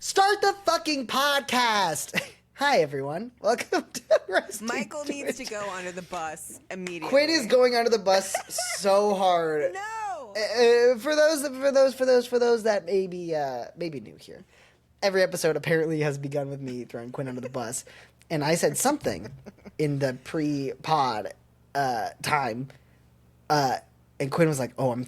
Start the fucking podcast. Hi, everyone. Welcome to Wrestling Michael needs to Twitch. go under the bus immediately. Quinn is going under the bus so hard. No. For those that may be new here, every episode apparently has begun with me throwing Quinn under the bus, and I said something in the pre-pod time, and Quinn was like, "Oh,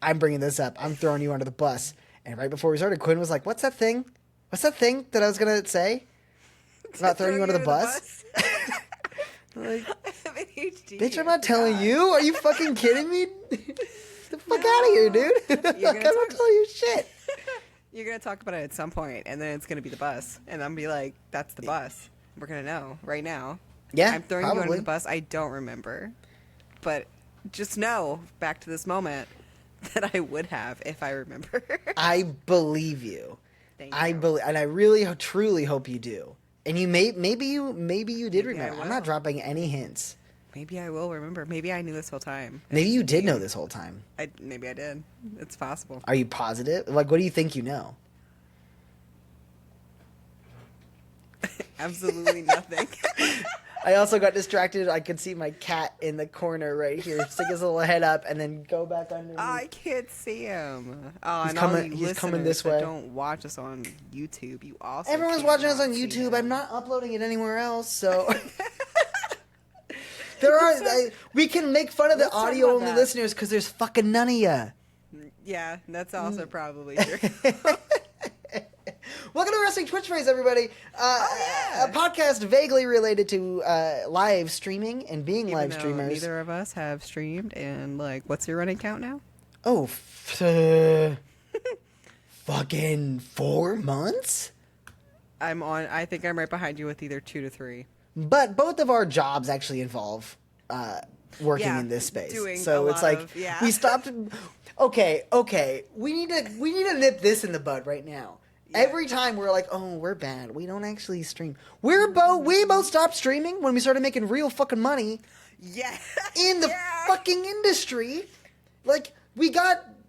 I'm bringing this up. I'm throwing you under the bus." And right before we started, Quinn was like, "What's that thing? What's that thing that I was gonna say? Not throwing you under the bus?" Like, I have ADHD. bitch, I'm not telling you. Are you fucking kidding me? The fuck out of here, dude. I'm not telling you shit. You're going to talk about it at some point, and then it's going to be the bus. And I'm going to be like, that's the bus. We're going to know right now. Yeah, I'm throwing you under the bus. I don't remember. But just know, back to this moment, that I would have if I remember. I believe you. Thank you. And I really, truly hope you do. And you maybe you did remember. I I'm not will. dropping any hints. Maybe I will remember. Maybe I knew this whole time. Maybe you did know this whole time. Maybe I did. It's possible. Are you positive? Like, what do you think you know? Absolutely nothing. I also got distracted. I could see my cat in the corner right here stick his little head up and then go back underneath. I can't see him. Oh, He's and coming- all you he's coming listeners this that way. Don't watch us on YouTube. You also Everyone's watching us on cannot see YouTube. him. I'm not uploading it anywhere else, so... we can make fun of the Let's talk audio about only that. listeners because there's fucking none of ya. Yeah, that's Mm. also probably true. Welcome to Wrestling Twitch Face, everybody. A podcast vaguely related to live streaming and being Even live though streamers. neither of us have streamed, and like, what's your running count now? Oh, fucking 4 months? I think I'm right behind you with either 2 to 3. But both of our jobs actually involve working Yeah, in this space. doing So a it's lot like of- yeah. we stopped. Okay. We need to nip this in the bud right now. Yeah. Every time we're like, oh, we're bad. We don't actually stream. We both stopped streaming when we started making real fucking money Yeah. in the Yeah. fucking industry. Like we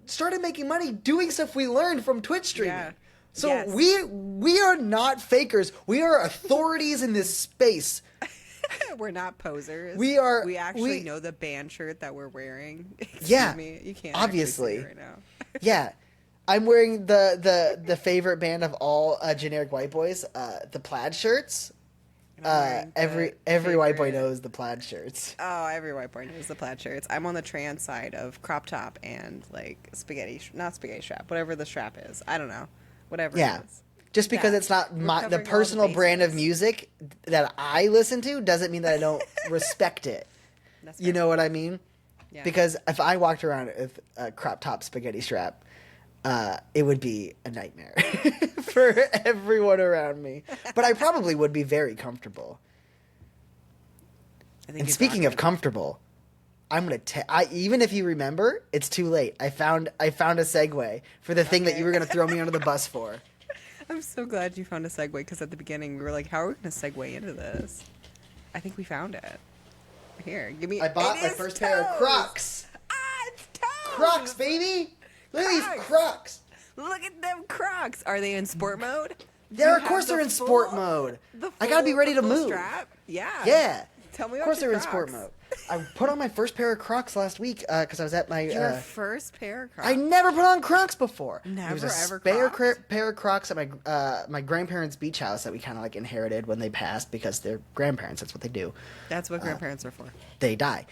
started making money doing stuff we learned from Twitch streaming. Yeah. So Yes. we are not fakers. We are authorities in this space. We're not posers. We are- We actually we- know the band shirt that we're wearing. Excuse Yeah, me. You can't obviously. actually see it right now. Yeah. I'm wearing the favorite band of all generic white boys, the plaid shirts. And I'm wearing the Every white boy favorite- knows the plaid shirts. Oh, every white boy knows the plaid shirts. I'm on the trans side of crop top and like not spaghetti strap, whatever the strap is. I don't know, whatever. Yeah. It is. Just because Yeah. it's not We're the covering all the personal brand of bases. music that I listen to doesn't mean that I don't respect it. That's You fair. know what I mean? Yeah. Because if I walked around with a crop top spaghetti strap, it would be a nightmare for everyone around me. But I probably would be very comfortable. I think And you're speaking of talking- comfortable, I'm gonna even if you remember, it's too late. I found a segue for the thing that Okay. you were gonna throw me under the bus for. I'm so glad you found a segue because at the beginning we were like, how are we going to segue into this? I think we found it. Here, give me. I bought It my is first pair of toes! Crocs. Ah, it's toes! Crocs, baby! Look at these Crocs. Crocs. Look at them Crocs. Are they in sport mode? They're, You of course have the they're in sport full- mode. the I gotta be full- ready the to full move. Strap? Yeah. Yeah. Tell me Of about course your they're in sport Crocs. mode. I put on my first pair of Crocs last week because I was at my. Your first pair of Crocs. I never put on Crocs before. Never, There was a ever spare Crocs? pair of Crocs at my grandparents' beach house that we kind of like inherited when they passed because they're grandparents. That's what they do. That's what grandparents are for. They die.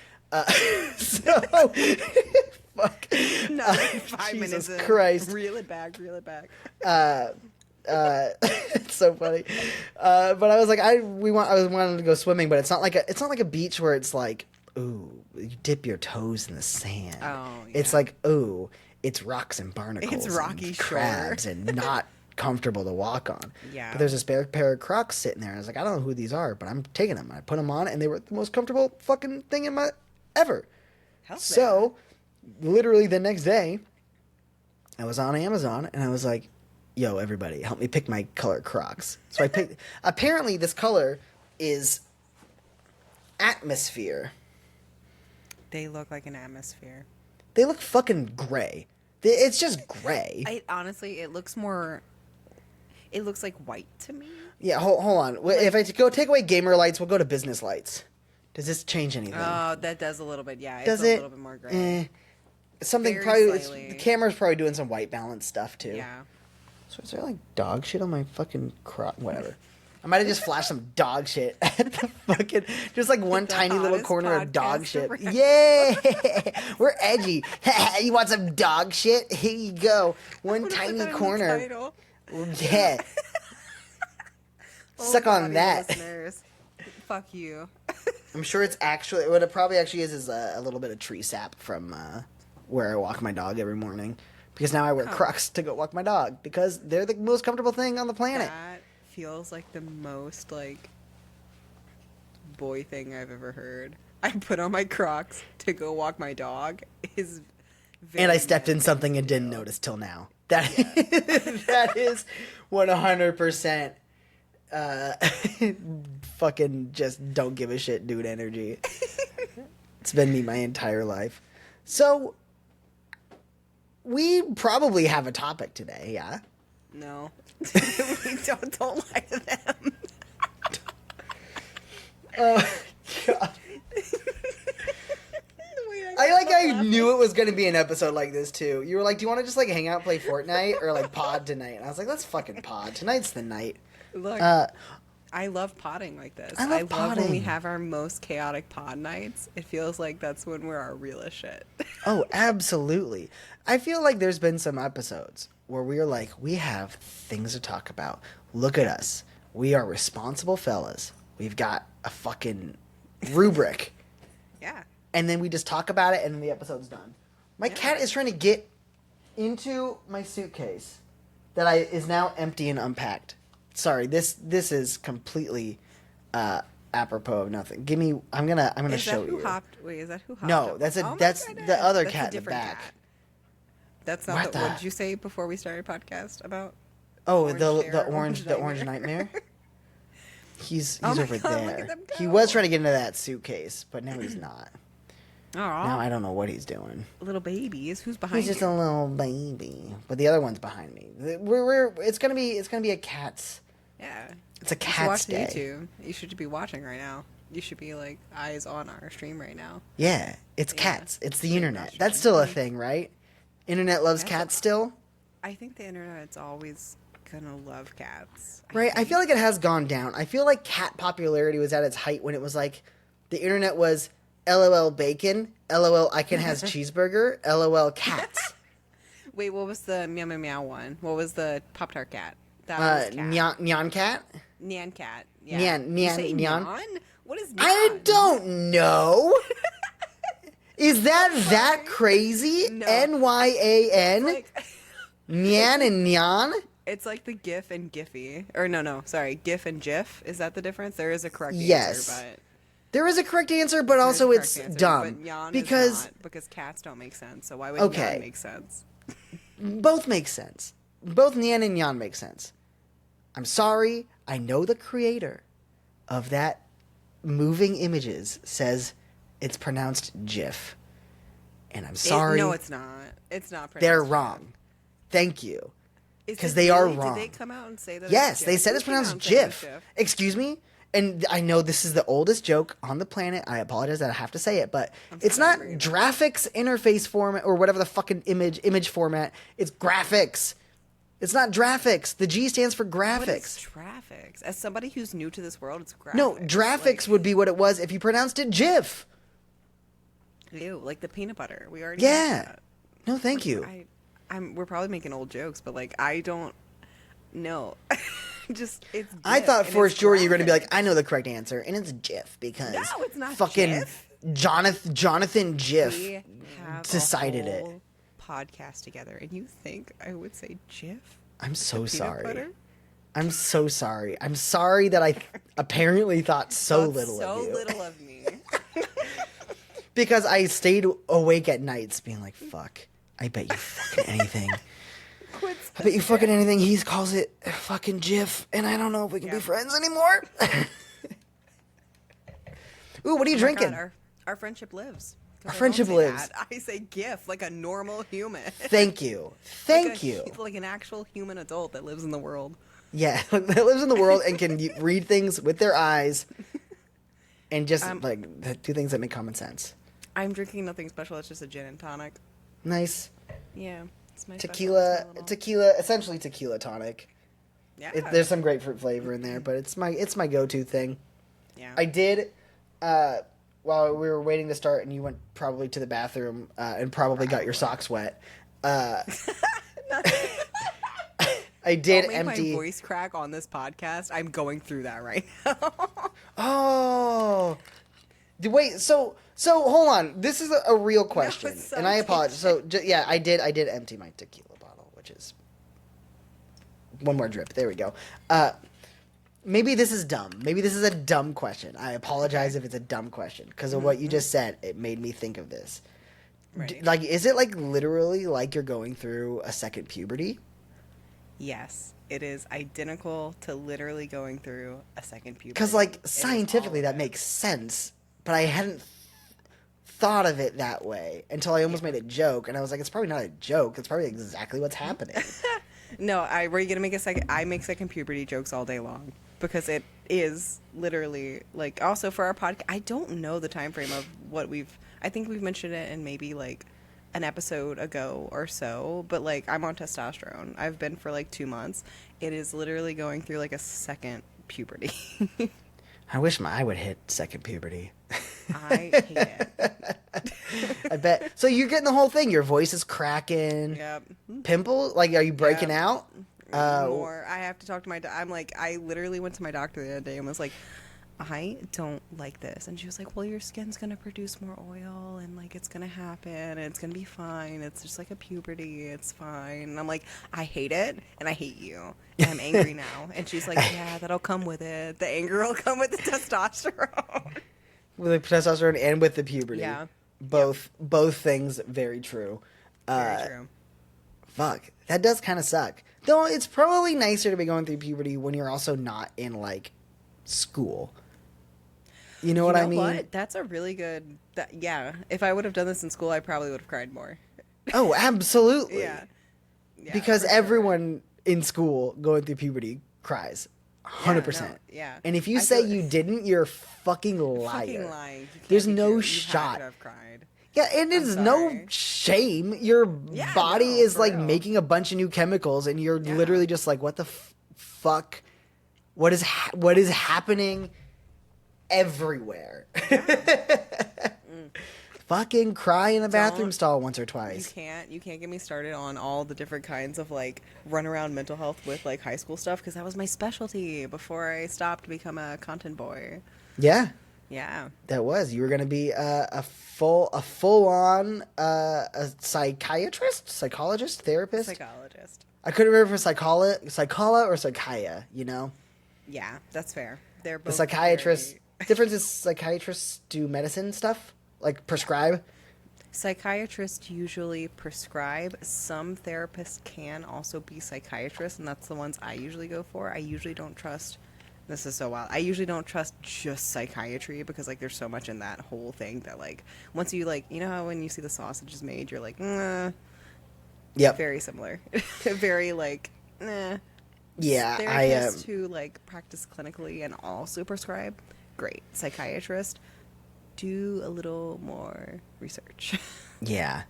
So fuck. No, 5 Jesus minutes in. Christ. Reel it back. Reel it back. It's so funny. But I was like, I was wanting to go swimming, but it's not like a beach where it's like, ooh, you dip your toes in the sand. Oh, It's yeah. like, ooh, it's rocks and barnacles. It's rocky and shore. crabs and not comfortable to walk on. Yeah. But there's a spare pair of Crocs sitting there. I was like, I don't know who these are, but I'm taking them. I put them on, and they were the most comfortable fucking thing in my ever. How's So, literally the next day, I was on Amazon, and I was like, yo, everybody, help me pick my color Crocs. So I picked... Apparently, this color is atmosphere. They look like an atmosphere. They look fucking gray. It's just gray. Honestly, it looks more. It looks like white to me. Yeah, hold on. If I go take away gamer lights, we'll go to business lights. Does this change anything? Oh, that does a little bit. Yeah, Does it's it? a little bit more gray. Something Very probably. slightly. The camera's probably doing some white balance stuff too. Yeah. So is there like dog shit on my fucking crop? Whatever. I might have just flashed some dog shit at the fucking, just like one The tiny little hottest corner of dog podcast shit. around. Yeah, we're edgy. You want some dog shit? Here you go. One Put that tiny in the corner. title. Yeah. Oh, Suck on naughty that. listeners. Fuck you. I'm sure it's actually, what it probably actually is a little bit of tree sap from where I walk my dog every morning. Because now I wear Crocs to go walk my dog. Because they're the most comfortable thing on the planet. That feels like the most, like, boy thing I've ever heard. I put on my Crocs to go walk my dog is very And I stepped in manly something and to didn't do. notice till now. That is 100% fucking just don't give a shit dude energy. It's been me my entire life. So, we probably have a topic today, yeah? No. We don't lie to them. Oh, God. I like how you knew it was going to be an episode like this, too. You were like, do you want to just, like, hang out and play Fortnite or, like, pod tonight? And I was like, let's fucking pod. Tonight's the night. Look, I love potting like this. I love when we potting. have our most chaotic pod nights. It feels like that's when we're our realest shit. Oh, absolutely. I feel like there's been some episodes where we're like, we have things to talk about. Look at us. We are responsible fellas. We've got a fucking rubric. Yeah. And then we just talk about it and then the episode's done. My cat is trying to get into my suitcase that is now empty and unpacked. Sorry, this is completely apropos of nothing. Give me. I'm gonna Is show that who you. hopped? Wait, is that who hopped? No, up? that's Oh my that's goodness. the other That's a cat in the different back. cat. That's not What the. the- What did you say before we started podcast about? Oh, Orange the Terror, orange Orange nightmare. He's Oh my over God, look there. at them He go. was trying to get into that suitcase, but now he's not. Oh, Now I don't know what he's doing. little babies. Who's behind He's just you? a little baby, but the other one's behind me. It's gonna be a cat's. Yeah. It's a You should cat's watch day. the YouTube. You should be watching right now. You should be like eyes on our stream right now. Yeah, it's Yeah. cats. It's the Should internet. watch That's it. still a thing, right? Internet loves That's cats still, I think the internet's always gonna love cats. right? I think. feel like it has gone down. I feel like cat popularity was at its height when it was like the internet was LOL bacon, LOL I can has cheeseburger, LOL cats. Wait, what was the meow meow meow one? What was the Pop Tart cat? That was cat. Nyan cat? Nyan cat. Yeah. Nyan- You Nyan- say Nyan? Nyan? What is Nyan? I don't know. Is that crazy? No. NYAN? Like, Nyan and Nyan? it's like the GIF and Giphy. Or no, sorry, GIF and GIF. Is that the difference? There is a correct Yes. answer, but There is a correct answer, but there's also a correct it's answer, dumb. But Nyan because is not, because cats don't make sense. So why would Okay. Nyan make sense? both make sense. Both Nyan and Yan make sense. I'm sorry. I know the creator of that moving images says it's pronounced GIF. And I'm sorry. No, it's not. It's not. They're pronounced wrong. Thank you. Is 'Cause it they are really? wrong. Did they come out and say that? Yes, it's they GIF? said Who it's came out pronounced and said it was GIF. Excuse me? And I know this is the oldest joke on the planet. I apologize that I have to say it, but it's sorry not for bringing it graphics interface format or whatever the fucking image format. It's graphics. It's not graphics. The G stands for What graphics. is graphics? As somebody who's new to this world, it's graphics. No, graphics would be what it was if you pronounced it GIF. Ew, like the peanut butter. We already Yeah. had that. No, thank you. We're probably making old jokes, but like I don't know. Just it's. I GIF, thought and for it's sure you're going to be graphic. like, I know the correct answer, and it's GIF because No, it's not fucking GIF. Jonathan GIF We have decided a it. whole podcast together, and you think I would say GIF? I'm so Peanut sorry. butter? I'm so sorry. I'm sorry that I apparently thought so Thought little so of you. little of me. Because I stayed awake at nights being like, fuck, I bet you fucking anything. I bet you fucking anything. He calls it fucking GIF, and I don't know if we can be Yeah. friends anymore. Ooh, what are you Oh my drinking? God, our friendship lives. 'Cause Our I don't friendship say lives. that. I say GIF like a normal human. Thank you. Thank you. Like an actual human adult that lives in the world. Yeah, that lives in the world and can read things with their eyes and just do things that make common sense. I'm drinking nothing special. It's just a gin and tonic. Nice. Yeah, it's my tequila, essentially tequila tonic. Yeah, There's some grapefruit flavor in there, but it's my go-to thing. Yeah, I did while we were waiting to start, and you went probably to the bathroom and probably got your socks wet. I did Don't make empty my voice crack on this podcast. I'm going through that right now. Oh, wait. So hold on. This is a real question, it's so and I apologize. So yeah, I did empty my tequila bottle, which is one more drip. There we go. Maybe this is dumb. Maybe this is a dumb question. I apologize if it's a dumb question because of what you just said. It made me think of this. Right. Like, is it like literally like you're going through a second puberty? Yes, it is identical to literally going through a second puberty. Because, like, scientifically that makes sense, but I hadn't thought of it that way until I almost made a joke, and I was like, it's probably not a joke. It's probably exactly what's happening. No, were you gonna make a second? I make second puberty jokes all day long because it is literally like. Also for our podcast, I don't know the time frame of what we've. I think we've mentioned it in maybe like an episode ago or so, but like I'm on testosterone. I've been for like 2 months. It is literally going through like a second puberty. I wish I would hit second puberty. I hate it. I bet. So you're getting the whole thing. Your voice is cracking. Yep. Pimple? Like, are you breaking out? More. I have to talk to my. I'm like, I literally went to my doctor the other day and was like, I don't like this. And she was like, well, your skin's going to produce more oil and like it's going to happen and it's going to be fine. It's just like a puberty. It's fine. And I'm like, I hate it and I hate you. And I'm angry now. And she's like, yeah, that'll come with it. The anger will come with the testosterone. With the testosterone and with the puberty. Yeah. Both things very true. Very true. Fuck. That does kind of suck. Though it's probably nicer to be going through puberty when you're also not in like school. You know what I mean? What? That's a really good... yeah. If I would have done this in school, I probably would have cried more. Oh, absolutely. Yeah. Because everyone in school going through puberty cries. 100%. Yeah. And if you say you didn't, you're a fucking liar. Fucking lying. There's no shot. You have cried. Yeah, and it is no shame. Your body is like making a bunch of new chemicals, and you're literally just like, what the fuck? What is happening everywhere? Fucking cry in a bathroom stall once or twice. You can't get me started on all the different kinds of like run around mental health with like high school stuff because that was my specialty before I stopped to become a content boy. Yeah. Yeah. That was. You were going to be a full on a psychologist, therapist. Psychologist. I couldn't remember if it was psychola or psychia, you know? Yeah, that's fair. They're both the psychiatrists. Difference is psychiatrists do medicine stuff, like prescribe. Psychiatrists usually prescribe. Some therapists can also be psychiatrists, and that's the ones I usually go for. I usually don't trust. This is so wild. I usually don't trust just psychiatry because like there's so much in that whole thing that like once you like you know how when you see the sausage is made you're like Yep. Very similar. Very like Yeah, therapists who like practice clinically and also prescribe, great. Psychiatrist, do a little more research. Yeah,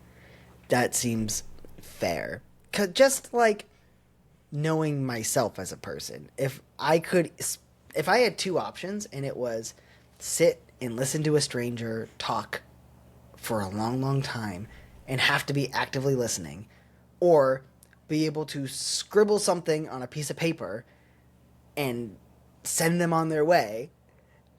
that seems fair. 'Cause just like knowing myself as a person, if I had two options and it was sit and listen to a stranger talk for a long, long time and have to be actively listening, or be able to scribble something on a piece of paper and send them on their way,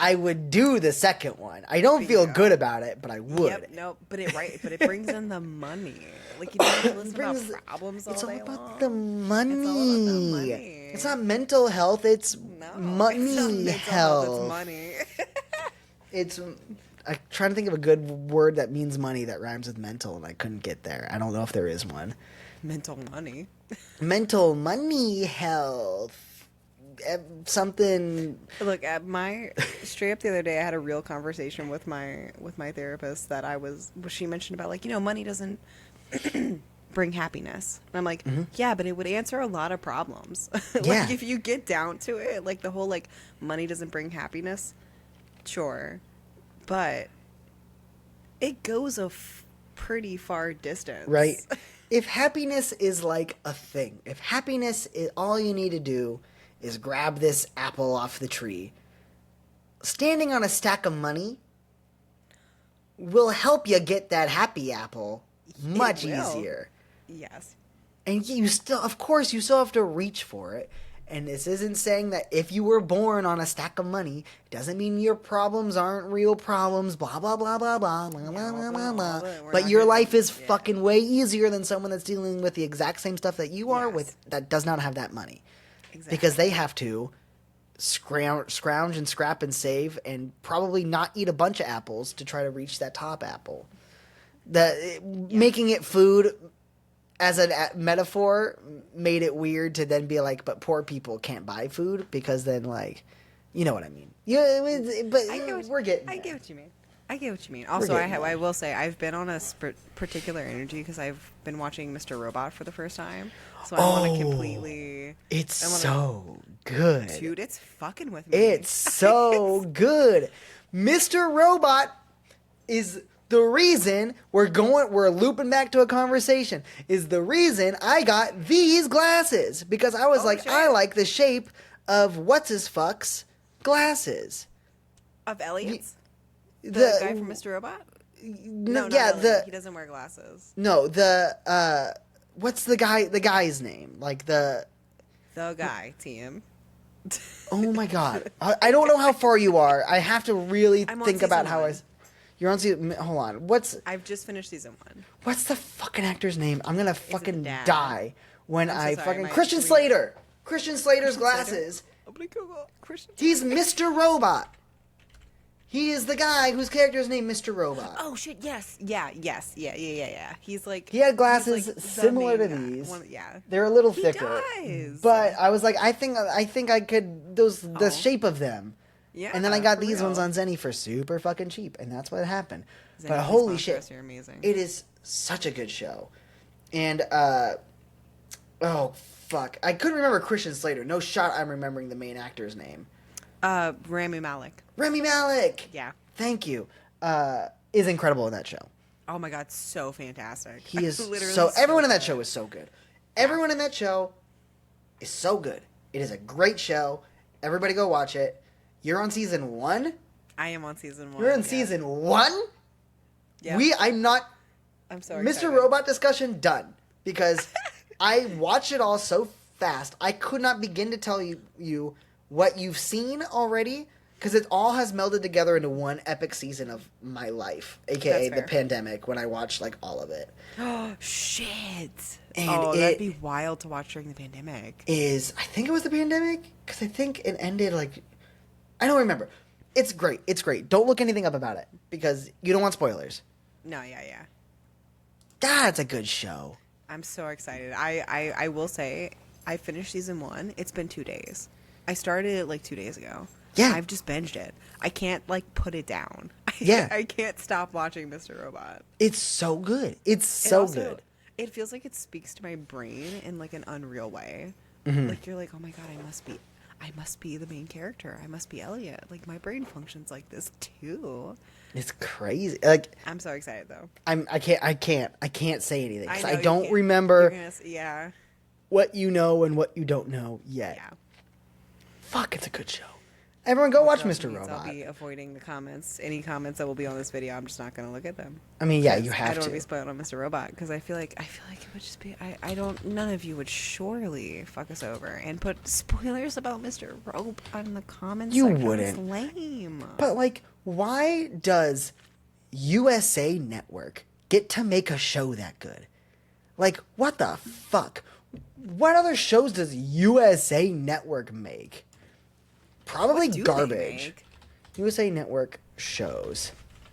I would do the second one. I don't feel good about it, but I would. Yep, no, but it brings in the money. Like you don't have to listen about problems all day long. It's all about the money. It's all about the money. It's not mental health. It's money it's not mental health. It's money. It's. I'm trying to think of a good word that means money that rhymes with mental, and I couldn't get there. I don't know if there is one. Mental money. Mental money health. Something. Look, at my straight up the other day, I had a real conversation with my therapist that she mentioned about like money doesn't bring happiness. And I'm like, yeah, but it would answer a lot of problems. Yeah. Like, if you get down to it, like, the whole, like, money doesn't bring happiness, sure. But it goes a pretty far distance. Right. If happiness is like a thing, if happiness is all you need to do is grab this apple off the tree, standing on a stack of money will help you get that happy apple much It will. easier. Yes. And you still, of course, you still have to reach for it. And this isn't saying that if you were born on a stack of money, it doesn't mean your problems aren't real problems, blah, blah, blah, blah, blah, blah, blah, blah, blah, blah. But your life is fucking way easier than someone that's dealing with the exact same stuff that you are Yes. with that does not have that money. Exactly. Because they have to scrounge and scrap and save and probably not eat a bunch of apples to try to reach that top apple. Making it food as a metaphor made it weird to then be like, but poor people can't buy food because then, like, you know what I mean. Yeah, but we're getting. I get what you mean. I get what you mean. Also, I will say I've been on a particular energy because I've been watching Mr. Robot for the first time, so I want to completely. It's so good, dude. It's fucking with me. It's so good. Mr. Robot is the reason we're looping back to a conversation. Is the reason I got these glasses because I was like, shit. I like the shape of what's his fuck's glasses. Of Elliot's. The guy from Mr. Robot? No, yeah, he doesn't wear glasses. No, what's the guy's name? Like the guy, TM. Oh my god. I don't know how far you are. I have to really think about how one. You're on season. Hold on. I've just finished season 1. What's the fucking actor's name? I'm gonna fucking dad? die when I'm so I sorry, fucking my Christian tweet- Slater. Christian Slater's glasses. I'm gonna Google Christian. He's Mr. Robot. He is the guy whose character is named Mr. Robot. Oh shit! Yes, yeah. He's like He had glasses he's like the similar to main guy. these. Yeah, They're a little he thicker. does. But I was like, I think I could the shape of them. Yeah, And then I got for these real. ones on Zenny for super fucking cheap, and that's what happened. Zenny, But please holy sponsor shit, us, you're amazing. it is such a good show. And oh fuck, I couldn't remember Christian Slater. No shot, I'm remembering the main actor's name. Rami Malek. Rami Malek. Yeah. Thank you. Is incredible in that show. Oh my god, so fantastic. He is Literally so. Everyone in that good. show is so good. Everyone in that show is so good. It is a great show. Everybody go watch it. You're on season 1. I am on season 1. You're in season 1. Yeah. I'm not. I'm sorry. Mr. Robot discussion done because I watched it all so fast. I could not begin to tell you what you've seen already because it all has melded together into one epic season of my life, aka the pandemic, when I watched like all of it. Oh shit! And that'd be wild to watch during the pandemic. I think it was the pandemic because I think it ended like I don't remember. It's great. It's great. Don't look anything up about it because you don't want spoilers. No, yeah. That's a good show. I'm so excited. I will say I finished season 1. It's been 2 days. I started it like 2 days ago. Yeah. I've just binged it. I can't like put it down. Yeah. I can't stop watching Mr. Robot. It's so good. It's And so also, good. It feels like it speaks to my brain in like an unreal way. Mm-hmm. Like you're like, oh my god, I must be the main character. I must be Elliot. Like my brain functions like this too. It's crazy. Like I'm so excited though. I can't say anything because I know, don't you can't. remember Yeah. what you know and what you don't know yet. Yeah. Fuck, it's a good show. Everyone go watch Which Mr. means Robot. I'll be avoiding the comments. Any comments that will be on this video, I'm just not going to look at them. I mean, yeah, you have I don't want to. to be spoiled on Mr. Robot because I feel like it would just be none of you would surely fuck us over and put spoilers about Mr. Robot in the comments. You section. wouldn't. It's lame. But like, why does USA Network get to make a show that good? Like, what the fuck? What other shows does USA Network make? Probably What do they garbage. make? USA Network shows.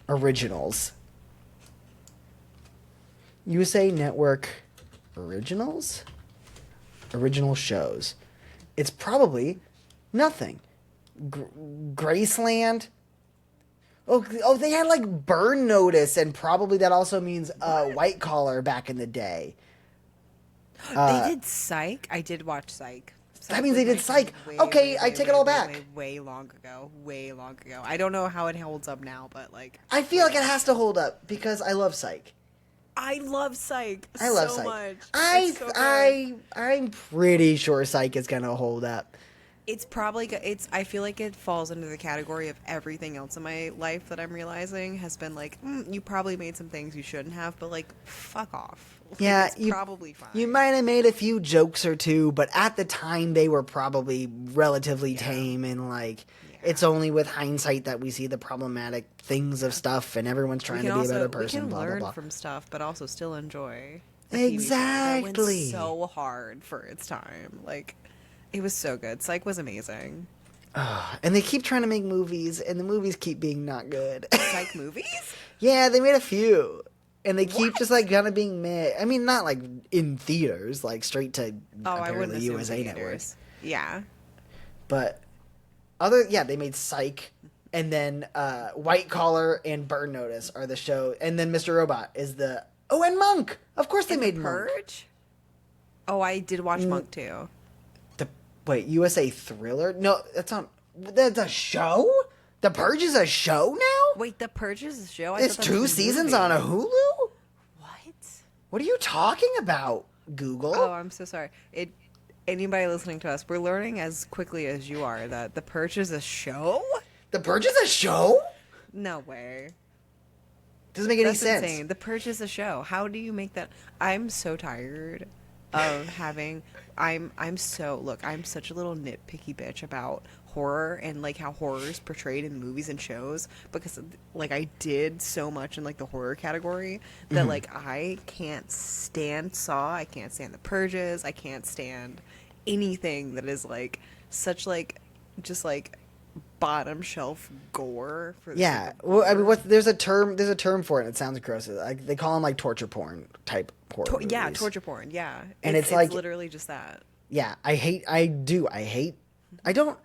Originals. USA Network originals? Original shows. It's probably nothing. Graceland? Oh, they had like Burn Notice, and probably that also means White Collar back in the day. They did Psych. I did watch Psych. That means they did Psych. Way, Okay, I take it all back. Way long ago. Way long ago. I don't know how it holds up now, but like... I feel like it has to hold up because I love Psych. I love Psych I love so Psych. much. It's so good. I'm pretty sure Psych is gonna hold up. It's probably I feel like it falls into the category of everything else in my life that I'm realizing has been like, you probably made some things you shouldn't have, but like, fuck off. Like, Yeah, it's probably fine. You might have made a few jokes or two, but at the time they were probably relatively tame, and like it's only with hindsight that we see the problematic things of stuff, and everyone's trying to be a better person. We can blah, learn blah, blah. from stuff, but also still enjoy. a TV show Exactly. that went so hard for its time. Like, it was so good. Psych was amazing. And they keep trying to make movies, and the movies keep being not good. Psych movies? Yeah, they made a few. And they keep just, like, kind of being meh. I mean, not, like, in theaters, like, straight to apparently USA Network. Yeah. But, they made Psych. And then White Collar and Burn Notice are the show. And then Mr. Robot is the... Oh, and Monk! Of course they made Monk. Purge? Oh, I did watch Monk, too. Wait, USA Thriller? No, that's a show? The Purge is a show now? Wait, The Purge is a show? It's 2 seasons on a Hulu? What? What are you talking about, Google? Oh, I'm so sorry. Anybody listening to us, we're learning as quickly as you are that The Purge is a show? The Purge is a show? No way. Doesn't make any That's sense. insane. The Purge is a show. How do you make that? I'm so tired of having... I'm such a little nitpicky bitch about horror and like how horror is portrayed in movies and shows, because like I did so much in like the horror category that like I can't stand Saw, I can't stand The Purges, I can't stand anything that is like such like just like bottom shelf gore for well, I mean, there's a term for it and it sounds gross. Like they call them like torture porn type horror movies. Yeah, torture porn, yeah. And it's like literally just that. Yeah, I don't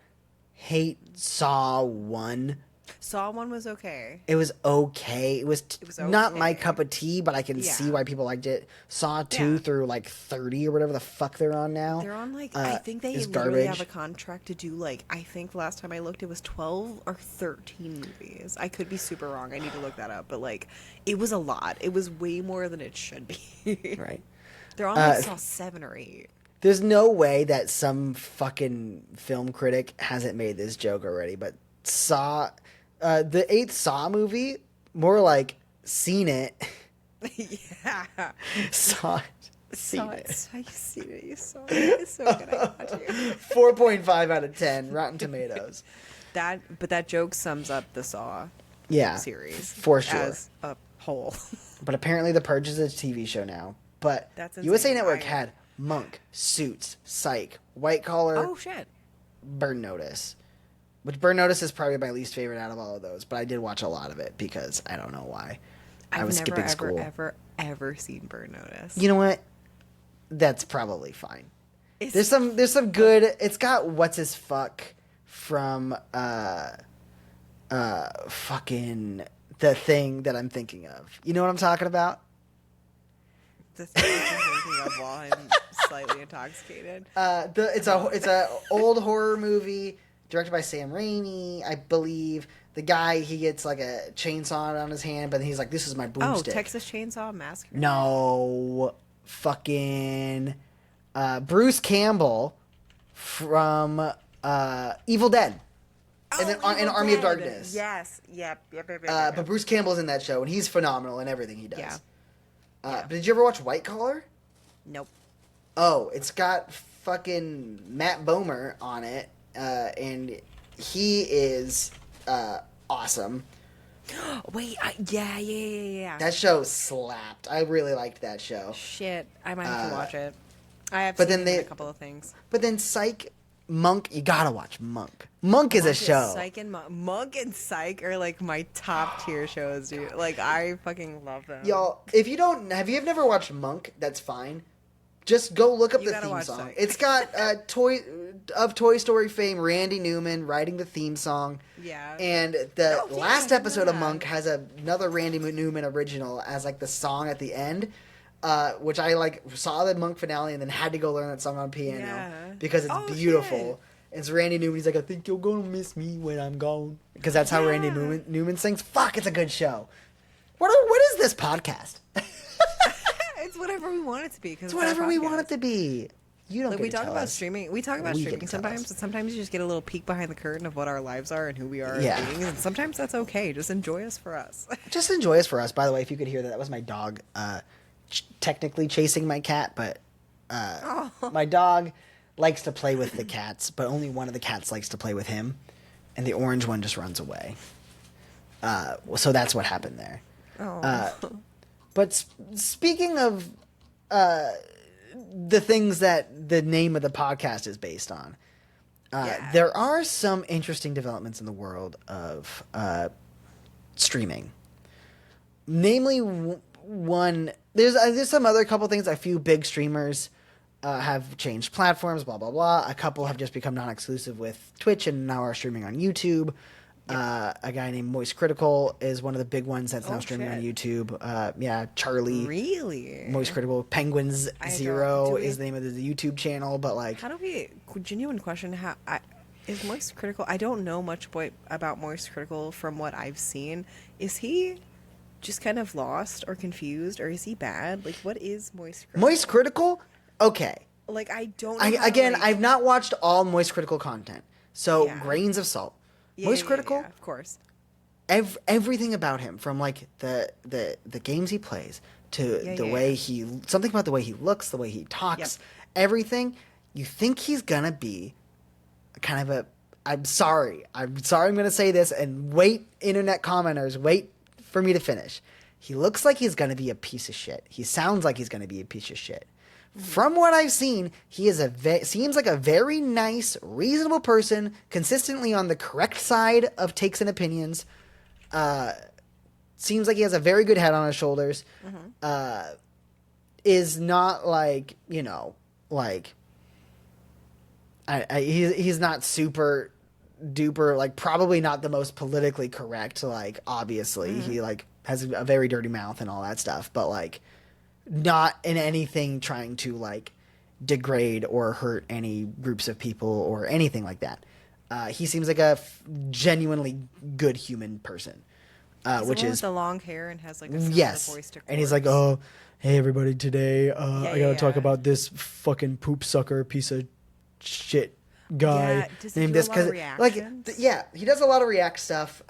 hate Saw 1. Saw 1 was okay. It was okay. It was not my okay. cup of tea, but I can see why people liked it. Saw 2 through like 30 or whatever the fuck they're on now. They're on like, I think they literally have a contract to do like, I think the last time I looked it was 12 or 13 movies. I could be super wrong. I need to look that up. But like, it was a lot. It was way more than it should be. Right. They're on like Saw 7 or 8. There's no way that some fucking film critic hasn't made this joke already, but Saw... the 8th Saw movie, more like seen it. Yeah. Saw it. Seen it. You seen it. You saw it. It's so good. I got you. 4.5 out of 10. Rotten Tomatoes. But that joke sums up the Saw series. For sure. As a whole. But apparently The Purge is a TV show now. But That's USA insane. Network had Monk, Suits, Psych, White Collar, Oh, shit. Burn Notice. Which Burn Notice is probably my least favorite out of all of those, but I did watch a lot of it because I don't know why. I was skipping school. I've never, ever seen Burn Notice. You know what? That's probably fine. There's some good. It's got what's his fuck from fucking the thing that I'm thinking of. You know what I'm talking about? The thing that you're thinking of while I'm slightly intoxicated. It's a old horror movie. Directed by Sam Raimi, I believe. The guy, he gets like a chainsaw on his hand, but he's like, this is my broomstick. Oh, Texas Chainsaw Massacre? No. Fucking Bruce Campbell from Evil Dead. Oh, and Army of Darkness. Yes. Yep. But Bruce Campbell's in that show, and he's phenomenal in everything he does. Yeah. But did you ever watch White Collar? Nope. Oh, it's got fucking Matt Bomer on it. And he is awesome. Wait, yeah. That show slapped. I really liked that show. Shit, I might have to watch it. I have but seen then a couple of things. But then Psych, Monk, you gotta watch Monk. Monk is a show. Monk and Psych are like my top tier shows, dude. Like, I fucking love them. Y'all, if you never watched Monk, that's fine. Just go look up the theme song. Psych. It's got Toy Story fame Randy Newman writing the theme song. Yeah. And the last episode of Monk has another Randy Newman original as like the song at the end. which I like saw the Monk finale and then had to go learn that song on piano Yeah. because it's Oh, beautiful. shit. It's Randy Newman. He's like, I think you're gonna miss me when I'm gone, because that's how Randy Newman sings. Fuck, it's a good show. What is this podcast? It's whatever we want it to be. Cause It's whatever we want it to be. You don't. Like, get we to talk tell about us. streaming. We talk about We get streaming to tell us. sometimes, and sometimes you just get a little peek behind the curtain of what our lives are and who we are Yeah. as beings. And sometimes that's okay. Just enjoy us for us. Just enjoy us for us. By the way, if you could hear that, that was my dog technically chasing my cat, but my dog likes to play with the cats, but only one of the cats likes to play with him, and the orange one just runs away. So that's what happened there. Oh. But speaking of the things that the name of the podcast is based on, there are some interesting developments in the world of streaming. Namely, one, there's some other couple things. A few big streamers have changed platforms, blah, blah, blah. A couple have just become non-exclusive with Twitch and now are streaming on YouTube. A guy named Moist Critical is one of the big ones that's now streaming on YouTube. Charlie. Really? Moist Critical. Penguins I don't- Zero do we- is the name of the YouTube channel, but like... How do we? Genuine question. Is Moist Critical? I don't know much about Moist Critical from what I've seen. Is he just kind of lost or confused, or is he bad? Like, what is Moist Critical? Moist Critical? Okay. Like, I don't know. I've not watched all Moist Critical content, so Yeah. grains of salt. Yeah, Moist yeah, Critical, yeah, of course. everything about him, from like the games he plays to the way something about the way he looks, the way he talks, everything. You think he's gonna be kind of a... I'm sorry I'm gonna say this, and wait, internet commenters, wait for me to finish. He looks like he's gonna be a piece of shit. He sounds like he's gonna be a piece of shit. From what I've seen, he is seems like a very nice, reasonable person, consistently on the correct side of takes and opinions. Seems like he has a very good head on his shoulders. Is not like, like... he's not super duper, like, probably not the most politically correct, like, obviously. He, like, has a very dirty mouth and all that stuff, but, like... not in anything trying to like degrade or hurt any groups of people or anything like that. He seems like a genuinely good human person, which is with the long hair and has like a similar voice to and he's like, oh, hey everybody, today I gotta talk yeah. about this fucking poop sucker piece of shit guy Yeah, does he named do a this lot of like reactions? he does a lot of react stuff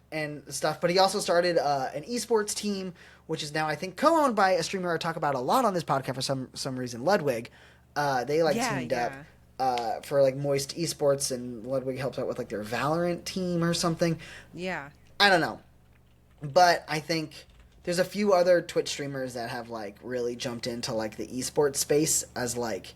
and stuff, but he also started an esports team, which is now I think co-owned by a streamer I talk about a lot on this podcast for some reason, Ludwig. They teamed up for like Moist Esports, and Ludwig helps out with like their Valorant team or something. Yeah. I don't know, but I think there's a few other Twitch streamers that have like really jumped into like the esports space as like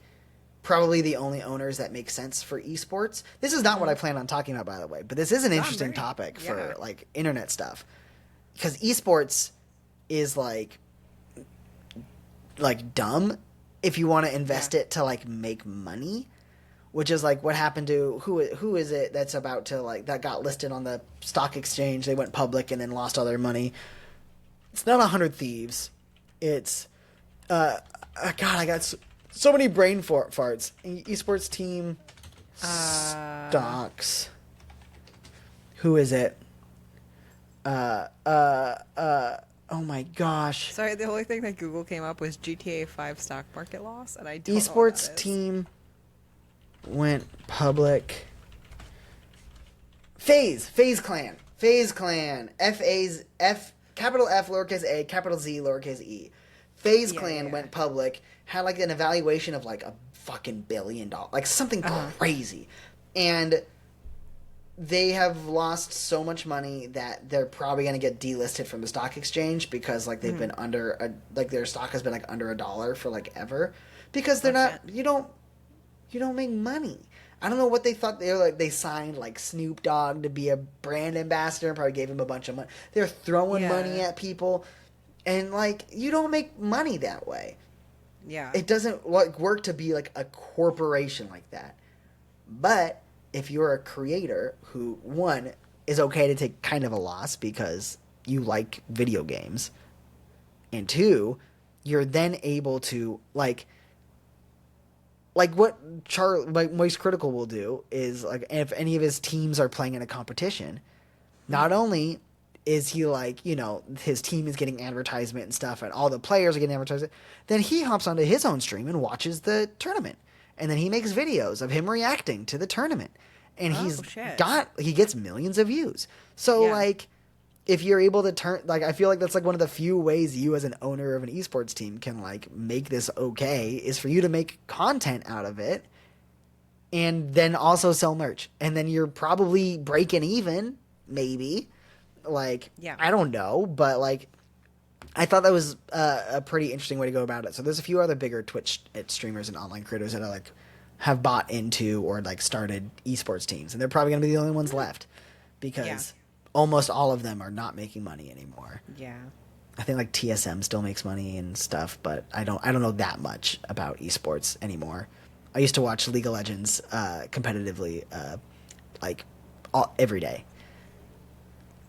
probably the only owners that make sense for esports. This is not what I plan on talking about, by the way, but this is an interesting topic for like internet stuff, because esports is like dumb if you want to invest it to like make money, which is like what happened to who is it that's about to like that got listed on the stock exchange. They went public and then lost all their money. It's not 100 Thieves. It's God, I got so many brain farts. Esports team stocks. Who is it? Oh my gosh. Sorry, the only thing that Google came up was GTA 5 stock market loss, and I don't know what Esports that is. team went public. FaZe Clan. Capital F, lowercase a, capital Z, lowercase e. FaZe Clan went public, had like an evaluation of like a fucking $1 billion, like something crazy. And they have lost so much money that they're probably going to get delisted from the stock exchange, because like they've been under like their stock has been like under $1 for like ever, because they're not, you don't make money. I don't know what they thought. They were like, they signed like Snoop Dogg to be a brand ambassador and probably gave him a bunch of money. They're throwing money at people, and like, you don't make money that way. Yeah. It doesn't like work to be like a corporation like that. But if you're a creator who, one, is okay to take kind of a loss because you like video games, and two, you're then able to like what Moist Critical will do is, like, if any of his teams are playing in a competition, not only is he like, you know, his team is getting advertisement and stuff and all the players are getting advertisement, then he hops onto his own stream and watches the tournament. And then he makes videos of him reacting to the tournament. And he gets millions of views. So like, if you're able to I feel like that's like one of the few ways you as an owner of an esports team can like make this okay, is for you to make content out of it and then also sell merch. And then you're probably breaking even, maybe. Like, I don't know, but like, I thought that was a pretty interesting way to go about it. So there's a few other bigger Twitch streamers and online creators that are like have bought into or like started esports teams, and they're probably gonna be the only ones left because almost all of them are not making money anymore. Yeah, I think like TSM still makes money and stuff, but I don't know that much about esports anymore. I used to watch League of Legends competitively, like every day.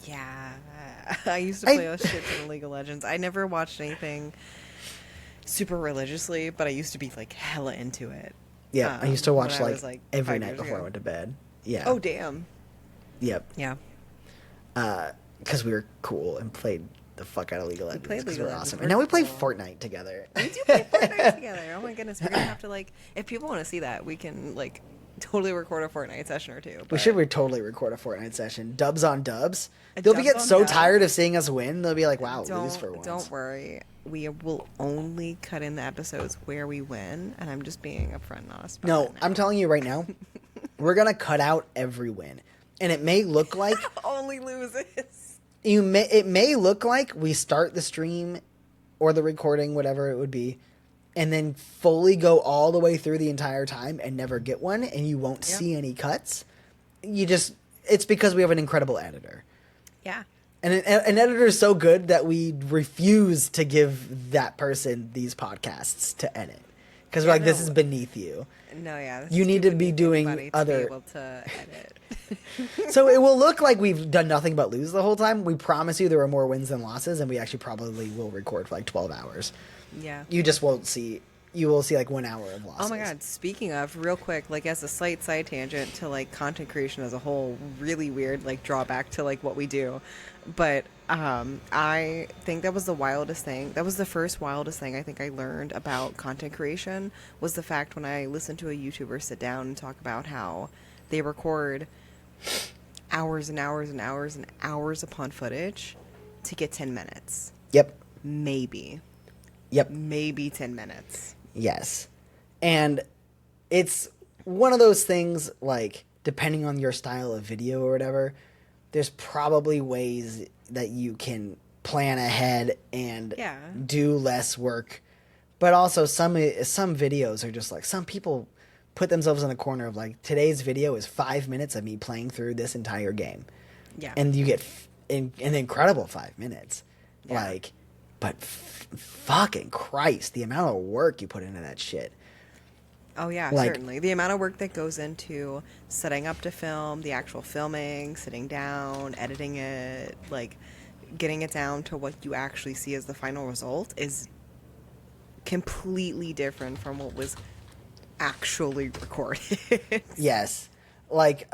Yeah, I used to play a shit ton of League of Legends. I never watched anything super religiously, but I used to be like hella into it. Yeah, I used to watch like every night before I went to bed. Yeah. Oh damn. Yep. Yeah. Because we were cool and played the fuck out of League of Legends. We were awesome. And now we play Fortnite together. We do play Fortnite together. Oh my goodness, we're gonna have to like, if people want to see that, we can like totally record a Fortnite session or two. But... We should totally record a Fortnite session. Dubs on dubs. They'll get so tired of seeing us win. They'll be like, wow, lose for once. Don't worry. We will only cut in the episodes where we win, and I'm just being upfront and honest about it. No, I'm telling you right now, we're going to cut out every win. And it may look like... only loses. It may look like we start the stream or the recording, whatever it would be, and then fully go all the way through the entire time and never get one, and you won't see any cuts. It's because we have an incredible editor. Yeah. And an editor is so good that we refuse to give that person these podcasts to edit. Because we're like, this is beneath you. No, yeah. You need to be doing other... to be able to edit. So it will look like we've done nothing but lose the whole time. We promise you there are more wins than losses, and we actually probably will record for like 12 hours. Yeah. You just won't see... You will see like 1 hour of losses. Oh my god, speaking of, real quick, like as a slight side tangent to like content creation as a whole, really weird like drawback to like what we do. But I think that was the wildest thing. That was the first wildest thing I think I learned about content creation, was the fact when I listened to a YouTuber sit down and talk about how they record hours and hours and hours and hours upon footage to get 10 minutes. Yep. Maybe. Yep. Maybe 10 minutes. Yes. And it's one of those things, like, depending on your style of video or whatever, there's probably ways that you can plan ahead and do less work. But also some videos are just like, some people put themselves in a corner of like, today's video is 5 minutes of me playing through this entire game. Yeah. And you get an incredible 5 minutes. Yeah. Like, but fucking Christ, the amount of work you put into that shit. Oh, yeah, like, certainly. The amount of work that goes into setting up to film, the actual filming, sitting down, editing it, like, getting it down to what you actually see as the final result is completely different from what was actually recorded. Yes. Like,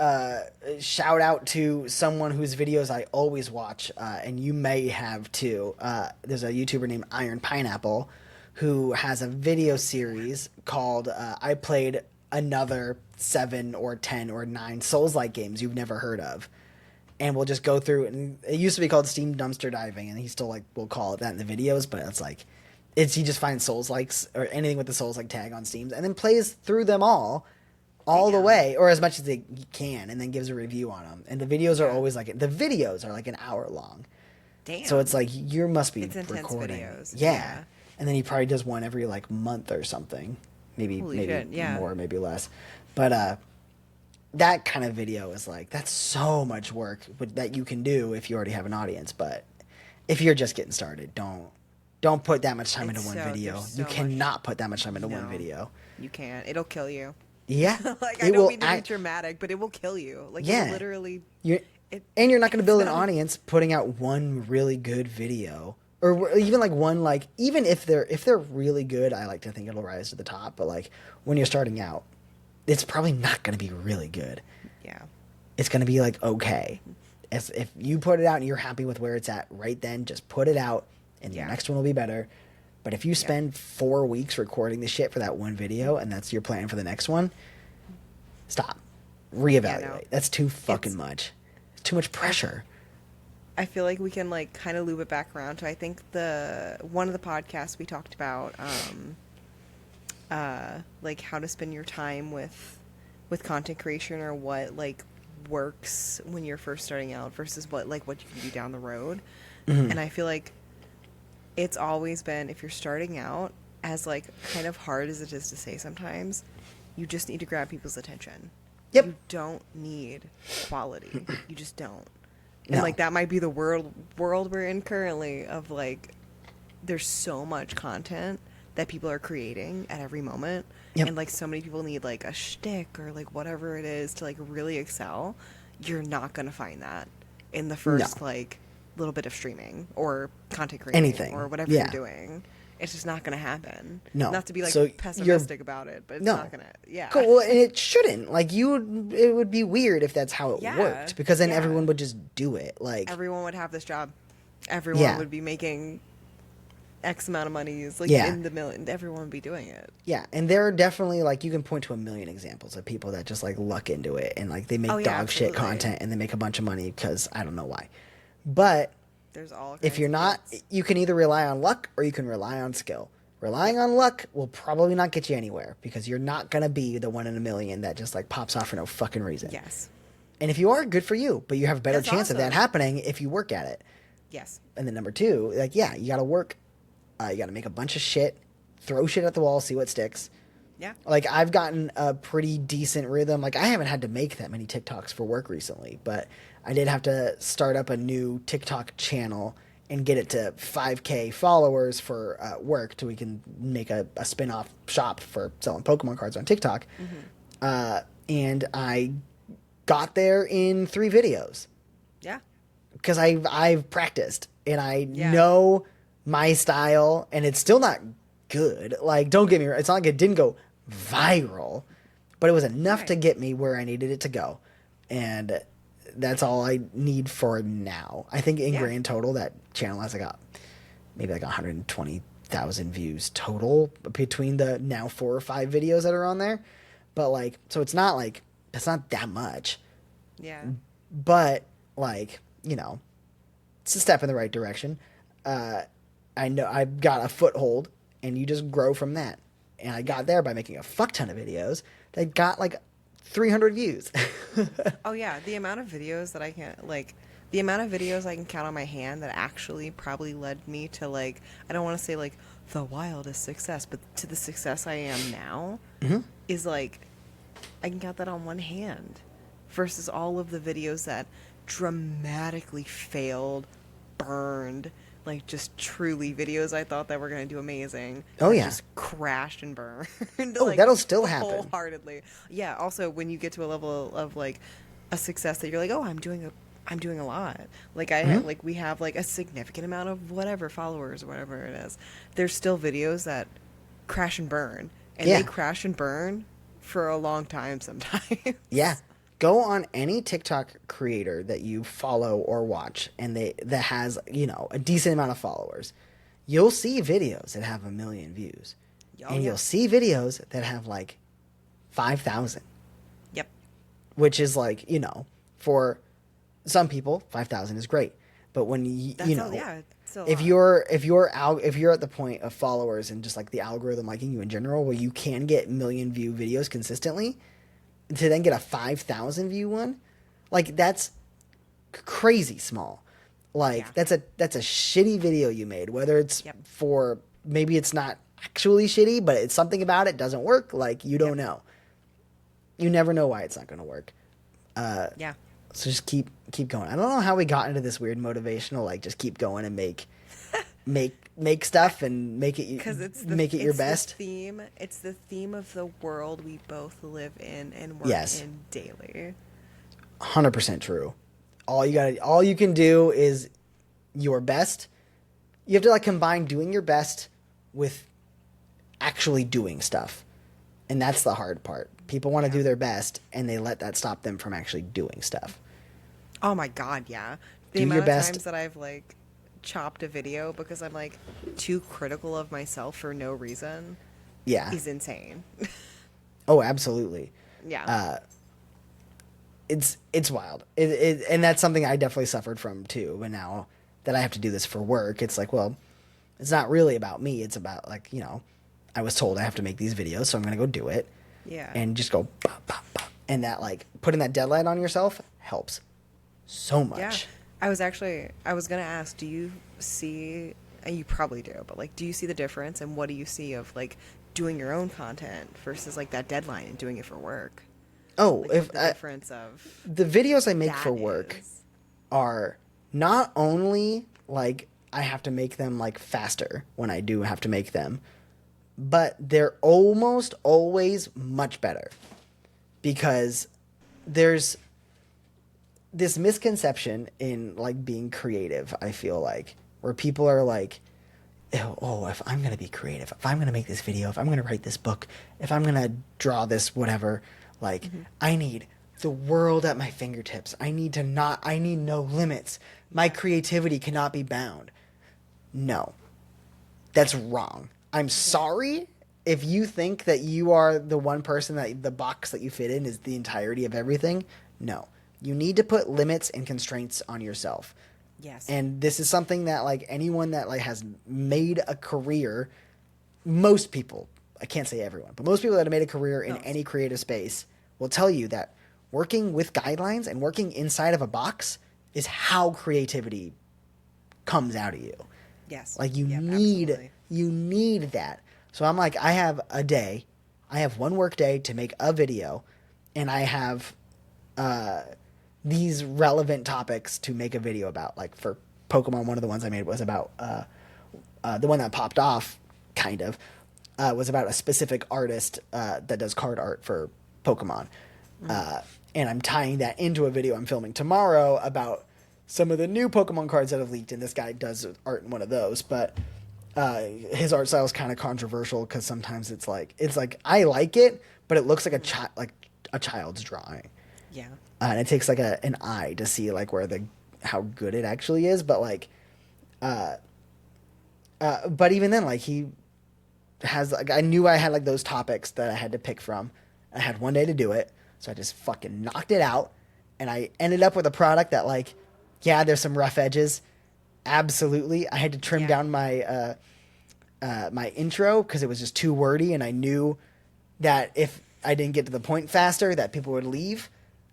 shout out to someone whose videos I always watch, and you may have too. There's a YouTuber named Iron Pineapple who has a video series called I Played Another 7 or 10 or 9 Souls-like games you've never heard of. And we'll just go through, and it used to be called Steam Dumpster Diving, and he still like will call it that in the videos, but it's like, he just finds Souls-likes or anything with the Souls-like tag on Steam, and then plays through them all the way, or as much as he can, and then gives a review on them. And the videos are always like, the videos are like an hour long. Damn. So it's like, you must be recording. Videos. Yeah. And then he probably does one every like month or something. Maybe more, maybe less. But that kind of video is like, that's so much work that you can do if you already have an audience. But if you're just getting started, don't put that much time into one video. You cannot put that much time into one video. You can't. It'll kill you. Yeah. Like, I don't mean to be dramatic, but it will kill you. Like, it literally... And you're not going to build an audience putting out one really good video or even like one, like even if they're really good, I like to think it'll rise to the top. But like when you're starting out, it's probably not going to be really good. Yeah. It's going to be like okay. As if you put it out and you're happy with where it's at right then, just put it out, and the next one will be better. But if you spend 4 weeks recording the shit for that one video, and that's your plan for the next one, stop, reevaluate. Yeah, no. That's too fucking much. It's too much pressure. I feel like we can like kind of loop it back around to I think one of the podcasts we talked about like how to spend your time with content creation, or what like works when you're first starting out versus what you can do down the road. And I feel like it's always been, if you're starting out, as like kind of hard as it is to say sometimes, you just need to grab people's attention. Yep. You don't need quality. You just don't. And No. like that might be the world we're in currently, of like there's so much content that people are creating at every moment. Yep. And like so many people need like a shtick or like whatever it is to like really excel. You're not gonna find that in the first like little bit of streaming or content creating Anything. or whatever you're doing. It's just not gonna happen. No. Not to be like So pessimistic about it, but it's not gonna. Yeah. Cool. Well, and it shouldn't. Like it would be weird if that's how it worked, because then everyone would just do it. Like everyone would have this job. Everyone would be making X amount of money, like in the million. Everyone would be doing it. Yeah, and there are definitely like you can point to a million examples of people that just like luck into it, and like they make dog shit content and they make a bunch of money because I don't know why. But there's all if you're not, you can either rely on luck or you can rely on skill. Relying on luck will probably not get you anywhere, because you're not gonna be the one in a million that just like pops off for no fucking reason. Yes. And if you are, good for you, but you have a better chance of that awesome. happening if you work at it. Yes. And then number 2, like you gotta work. You gotta make a bunch of shit, throw shit at the wall, see what sticks. Yeah. Like I've gotten a pretty decent rhythm. Like I haven't had to make that many TikToks for work recently, but I did have to start up a new TikTok channel and get it to 5K followers for work, so we can make a spin-off shop for selling Pokemon cards on TikTok. And I got there in 3 videos. Yeah. Because I've practiced and I know my style, and it's still not good. Like, don't get me wrong, it's not like it didn't go viral, but it was enough to get me where I needed it to go. And that's all I need for now. I think in grand total, that channel has maybe 120,000 views total between the now 4 or 5 videos that are on there. But like, so it's not that much. Yeah. But like, it's a step in the right direction. I know I've got a foothold, and you just grow from that. And I got there by making a fuck ton of videos that got like 300 views. Oh yeah, the amount of videos that I can count on my hand that actually probably led me to like, I don't want to say like the wildest success, but to the success I am now is like, I can count that on one hand, versus all of the videos that dramatically failed, burned, like just truly videos I thought that were going to do amazing. Oh yeah. Just crashed and burned. Oh, like, that'll still happen. Wholeheartedly. Yeah. Also, when you get to a level of like a success that you're like, oh, I'm doing a lot. Like we have like a significant amount of whatever followers or whatever it is. There's still videos that crash and burn, and they crash and burn for a long time sometimes. Yeah. Go on any TikTok creator that you follow or watch, and that has, a decent amount of followers. You'll see videos that have 1 million views. And you'll see videos that have like 5,000. Yep. Which is like, for some people, 5,000 is great. But when if you're at the point of followers and just like the algorithm liking you in general, where you can get 1 million view videos consistently, to then get a 5,000 view one, like that's crazy small. Like that's a shitty video you made, whether it's for, maybe it's not actually shitty, but it's something about it doesn't work. Like you don't know. You never know why it's not going to work. So just keep going. I don't know how we got into this weird motivational, like just keep going and make stuff and make it your best. It's the theme of the world we both live in and work in daily. 100% true. All you can do is your best, you have to like combine doing your best with actually doing stuff. And that's the hard part. People want to do their best and they let that stop them from actually doing stuff. Oh my God, yeah. The Do amount your of best. times that I've like chopped a video because I'm like too critical of myself for no reason Yeah. is insane. Oh, absolutely. Yeah. It's wild. And that's something I definitely suffered from too. But now that I have to do this for work, it's like, well, it's not really about me. It's about like, you know, I was told I have to make these videos, so I'm going to go do it. Yeah. And just go, bah, bah, bah. And that like putting that deadline on yourself helps so much. Yeah. I was going to ask, do you see, and you probably do, but like, do you see the difference and what do you see of like doing your own content versus like that deadline and doing it for work? Oh, Like, if what the difference of the videos I make that for work is. are not only like I have to make them like faster when I do have to make them, but they're almost always much better because there's this misconception in like being creative, I feel like, where people are like, oh, if I'm going to be creative, if I'm going to make this video, if I'm going to write this book, if I'm going to draw this whatever, like I need the world at my fingertips. I need no limits. My creativity cannot be bound. No. That's wrong. I'm sorry if you think that you are the one person that the box that you fit in is the entirety of everything. No. You need to put limits and constraints on yourself. Yes. And this is something that like anyone that like has made a career, most people, I can't say everyone, but most people that have made a career in any creative space will tell you that working with guidelines and working inside of a box is how creativity comes out of you. Yes. Like Yep, absolutely. you need that. So I'm like, I have one work day to make a video, and I have these relevant topics to make a video about. Like for Pokemon, one of the ones I made was about the one that popped off, kind of, was about a specific artist that does card art for Pokemon. And I'm tying that into a video I'm filming tomorrow about some of the new Pokemon cards that have leaked, and this guy does art in one of those. But his art style is kind of controversial because sometimes it's like I like it, but it looks like a child's drawing. Yeah. And it takes like an eye to see like how good it actually is. But like, but even then, like he has like I knew I had like those topics that I had to pick from. I had one day to do it, so I just fucking knocked it out, and I ended up with a product that like, yeah, there's some rough edges, absolutely. I had to trim down my my intro because it was just too wordy, and I knew that if I didn't get to the point faster, that people would leave.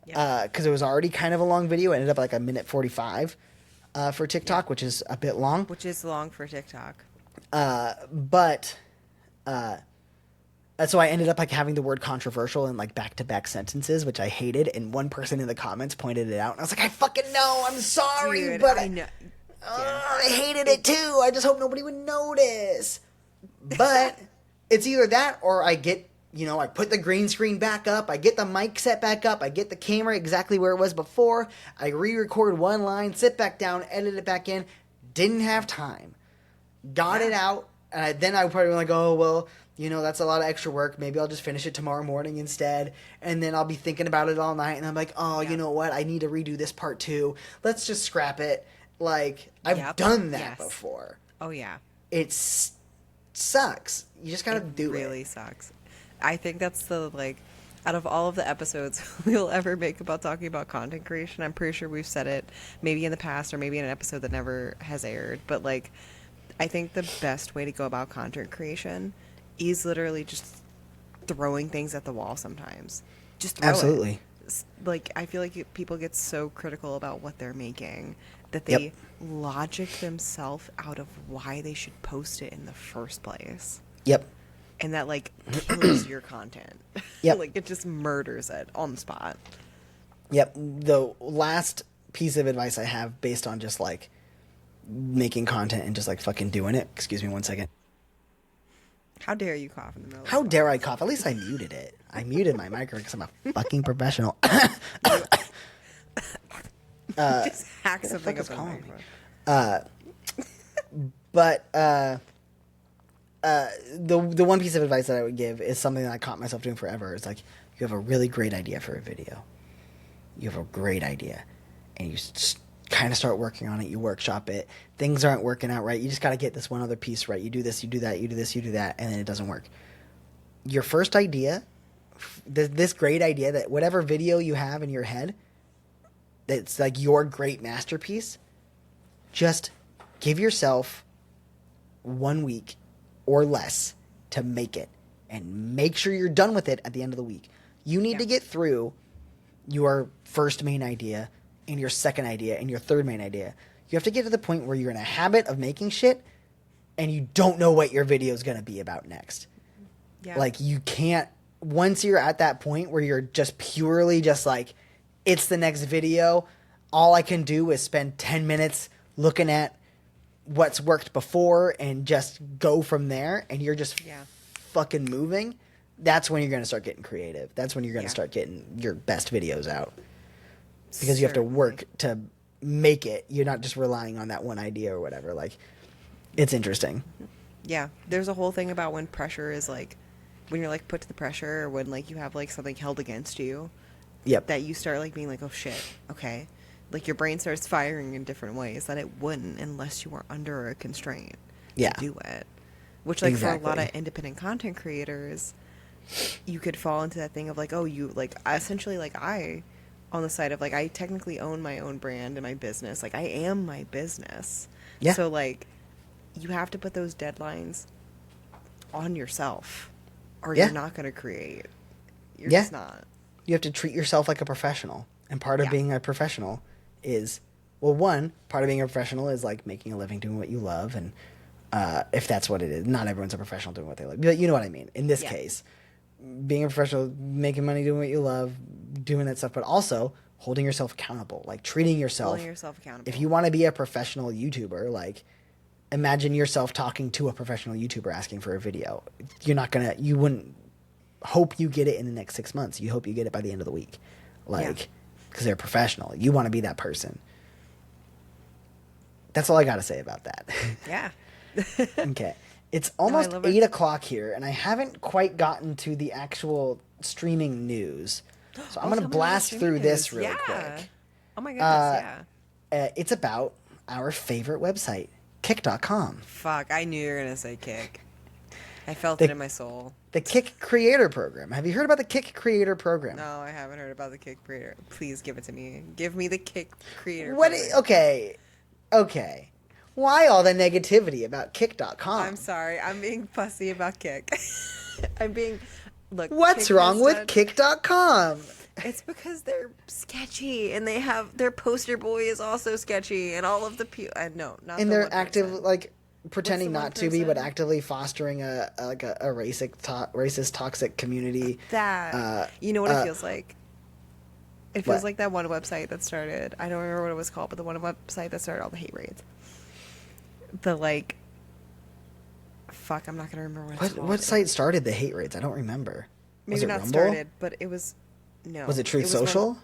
Because it was already kind of a long video. It ended up like 1:45 for TikTok, which is a bit long. Which is long for TikTok. But so I ended up like having the word controversial in like back-to-back sentences, which I hated. And one person in the comments pointed it out, and I was like, I fucking know. I'm sorry, Dude, but I know. I hated it too. I just hope nobody would notice. But it's either that or I get. I put the green screen back up, I get the mic set back up, I get the camera exactly where it was before, I re-record one line, sit back down, edit it back in. Didn't have time. Got it out, and then I would probably be like, oh, well, that's a lot of extra work. Maybe I'll just finish it tomorrow morning instead. And then I'll be thinking about it all night, and I'm like, oh, you know what? I need to redo this part too. Let's just scrap it. Like, I've done that before. Oh, yeah. It sucks. You just gotta do it. It really sucks. I think that's out of all of the episodes we'll ever make about talking about content creation, I'm pretty sure we've said it maybe in the past or maybe in an episode that never has aired. But like, I think the best way to go about content creation is literally just throwing things at the wall sometimes. Just throw Absolutely. it. Like, I feel like people get so critical about what they're making that they logic themselves out of why they should post it in the first place. Yep. And that, like, kills your content. Yep. Like, it just murders it on the spot. Yep. The last piece of advice I have based on just, like, making content and just, like, fucking doing it. Excuse me 1 second. How dare you cough in the middle of How the dare I cough? At least I muted it. I muted my microphone because I'm a fucking professional. Just hack something fuck is up on calling the microphone. But the one piece of advice that I would give is something that I caught myself doing forever. It's like, you have a really great idea for a video. You have a great idea. And you kind of start working on it. You workshop it. Things aren't working out right. You just got to get this one other piece right. You do this, you do that, you do this, you do that, and then it doesn't work. Your first idea, this great idea, that whatever video you have in your head, that's like your great masterpiece, just give yourself 1 week or less to make it, and make sure you're done with it at the end of the week. You need to get through your first main idea and your second idea and your third main idea. You have to get to the point where you're in a habit of making shit and you don't know what your video is going to be about next. Yeah. Like, you can't, once you're at that point where you're just purely just like, it's the next video, all I can do is spend 10 minutes looking at what's worked before and just go from there, and you're just fucking moving, that's when you're going to start getting creative. That's when you're going to start getting your best videos out. Because you have to work to make it. You're not just relying on that one idea or whatever. Like, it's interesting. Yeah. There's a whole thing about when pressure is like, when you're like put to the pressure, or when like you have like something held against you. Yep. That you start like being like, oh shit, okay. Like, your brain starts firing in different ways that it wouldn't unless you were under a constraint to do it. Which, like, for a lot of independent content creators, you could fall into that thing of, like, oh, you, like, essentially, like, on the side of, like, I technically own my own brand and my business. Like, I am my business. Yeah. So, like, you have to put those deadlines on yourself, or you're not going to create. You're just not. You have to treat yourself like a professional. And part of being a professional is, well, one, part of being a professional is like making a living doing what you love, and if that's what it is. Not everyone's a professional doing what they love, but you know what I mean. In this case, being a professional, making money doing what you love, doing that stuff, but also holding yourself accountable, like treating yourself. Holding yourself accountable. If you want to be a professional YouTuber, like, imagine yourself talking to a professional YouTuber asking for a video. You wouldn't hope you get it in the next 6 months. You hope you get it by the end of the week. Like, because they're professional. You want to be that person. That's all I got to say about that. Yeah. Okay. It's almost 8 o'clock here, and I haven't quite gotten to the actual streaming news. So I'm going to blast through this real quick. Oh my goodness, it's about our favorite website, Kick.com. Fuck, I knew you were going to say Kick. I felt it in my soul. The Kick Creator Program. Have you heard about the Kick Creator Program? No, I haven't heard about the Kick Creator. Please give it to me. Give me the Kick Creator What? Program. Okay. Why all the negativity about Kick.com? I'm sorry. I'm being fussy about Kick. Look. What's wrong with Kick.com? It's because they're sketchy, and their poster boy is also sketchy, and all of the no, not. And the they're active, like, pretending the not to be, but actively fostering a racist, toxic community. You know what it feels like? It feels like that one website that started. I don't remember what it was called, but the one website that started all the hate raids. Fuck, I'm not gonna remember what it's called. What site started the hate raids? I don't remember. Maybe was it not Rumble? Started, but it was. No. Was it Truth Social?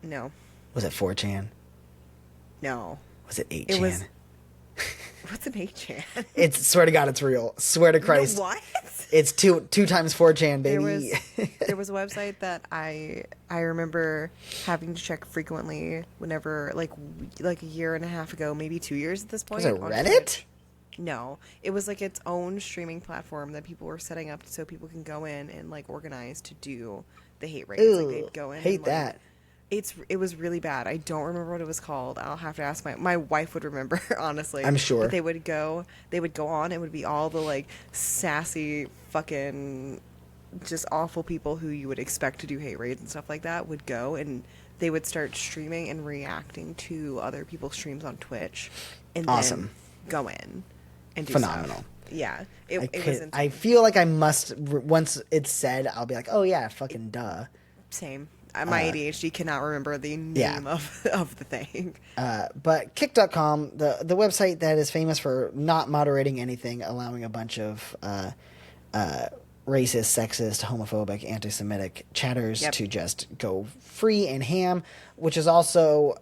No. Was it 4chan? No. Was it 8chan? What's an 8chan? It's, swear to God, it's real. Swear to Christ. No, what? It's two times 4chan, baby. There was a website that I remember having to check frequently whenever, like a year and a half ago, maybe 2 years at this point. Was it Reddit? No, it was like its own streaming platform that people were setting up so people can go in and like organize to do the hate raids. Ew, like they'd go in. Hate and, that. It was really bad. I don't remember what it was called. I'll have to ask my wife would remember, honestly. I'm sure. But they would go on. It would be all the like sassy fucking just awful people who you would expect to do hate raids and stuff like that would go, and they would start streaming and reacting to other people's streams on Twitch, and then go in and do phenomenal stuff. Yeah, it was insane. I feel like I must, once it's said, I'll be like, oh yeah, fucking duh. Same. My ADHD cannot remember the name of the thing. But Kick.com, the website that is famous for not moderating anything, allowing a bunch of racist, sexist, homophobic, anti-Semitic chatters to just go free and ham, which is also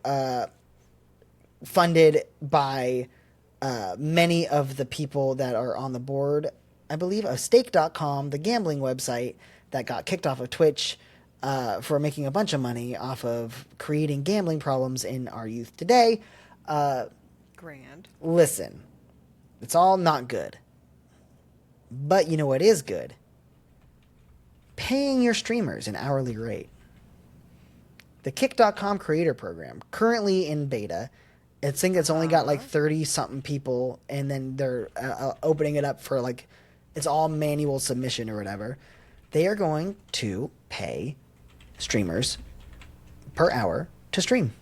funded by many of the people that are on the board, I believe, of Stake.com, the gambling website that got kicked off of Twitch for making a bunch of money off of creating gambling problems in our youth today. Grand. Listen, it's all not good. But you know what is good? Paying your streamers an hourly rate. The Kick.com creator program, currently in beta, I think it's only got like 30-something people, and then they're opening it up for like, it's all manual submission or whatever. They are going to pay streamers per hour to stream.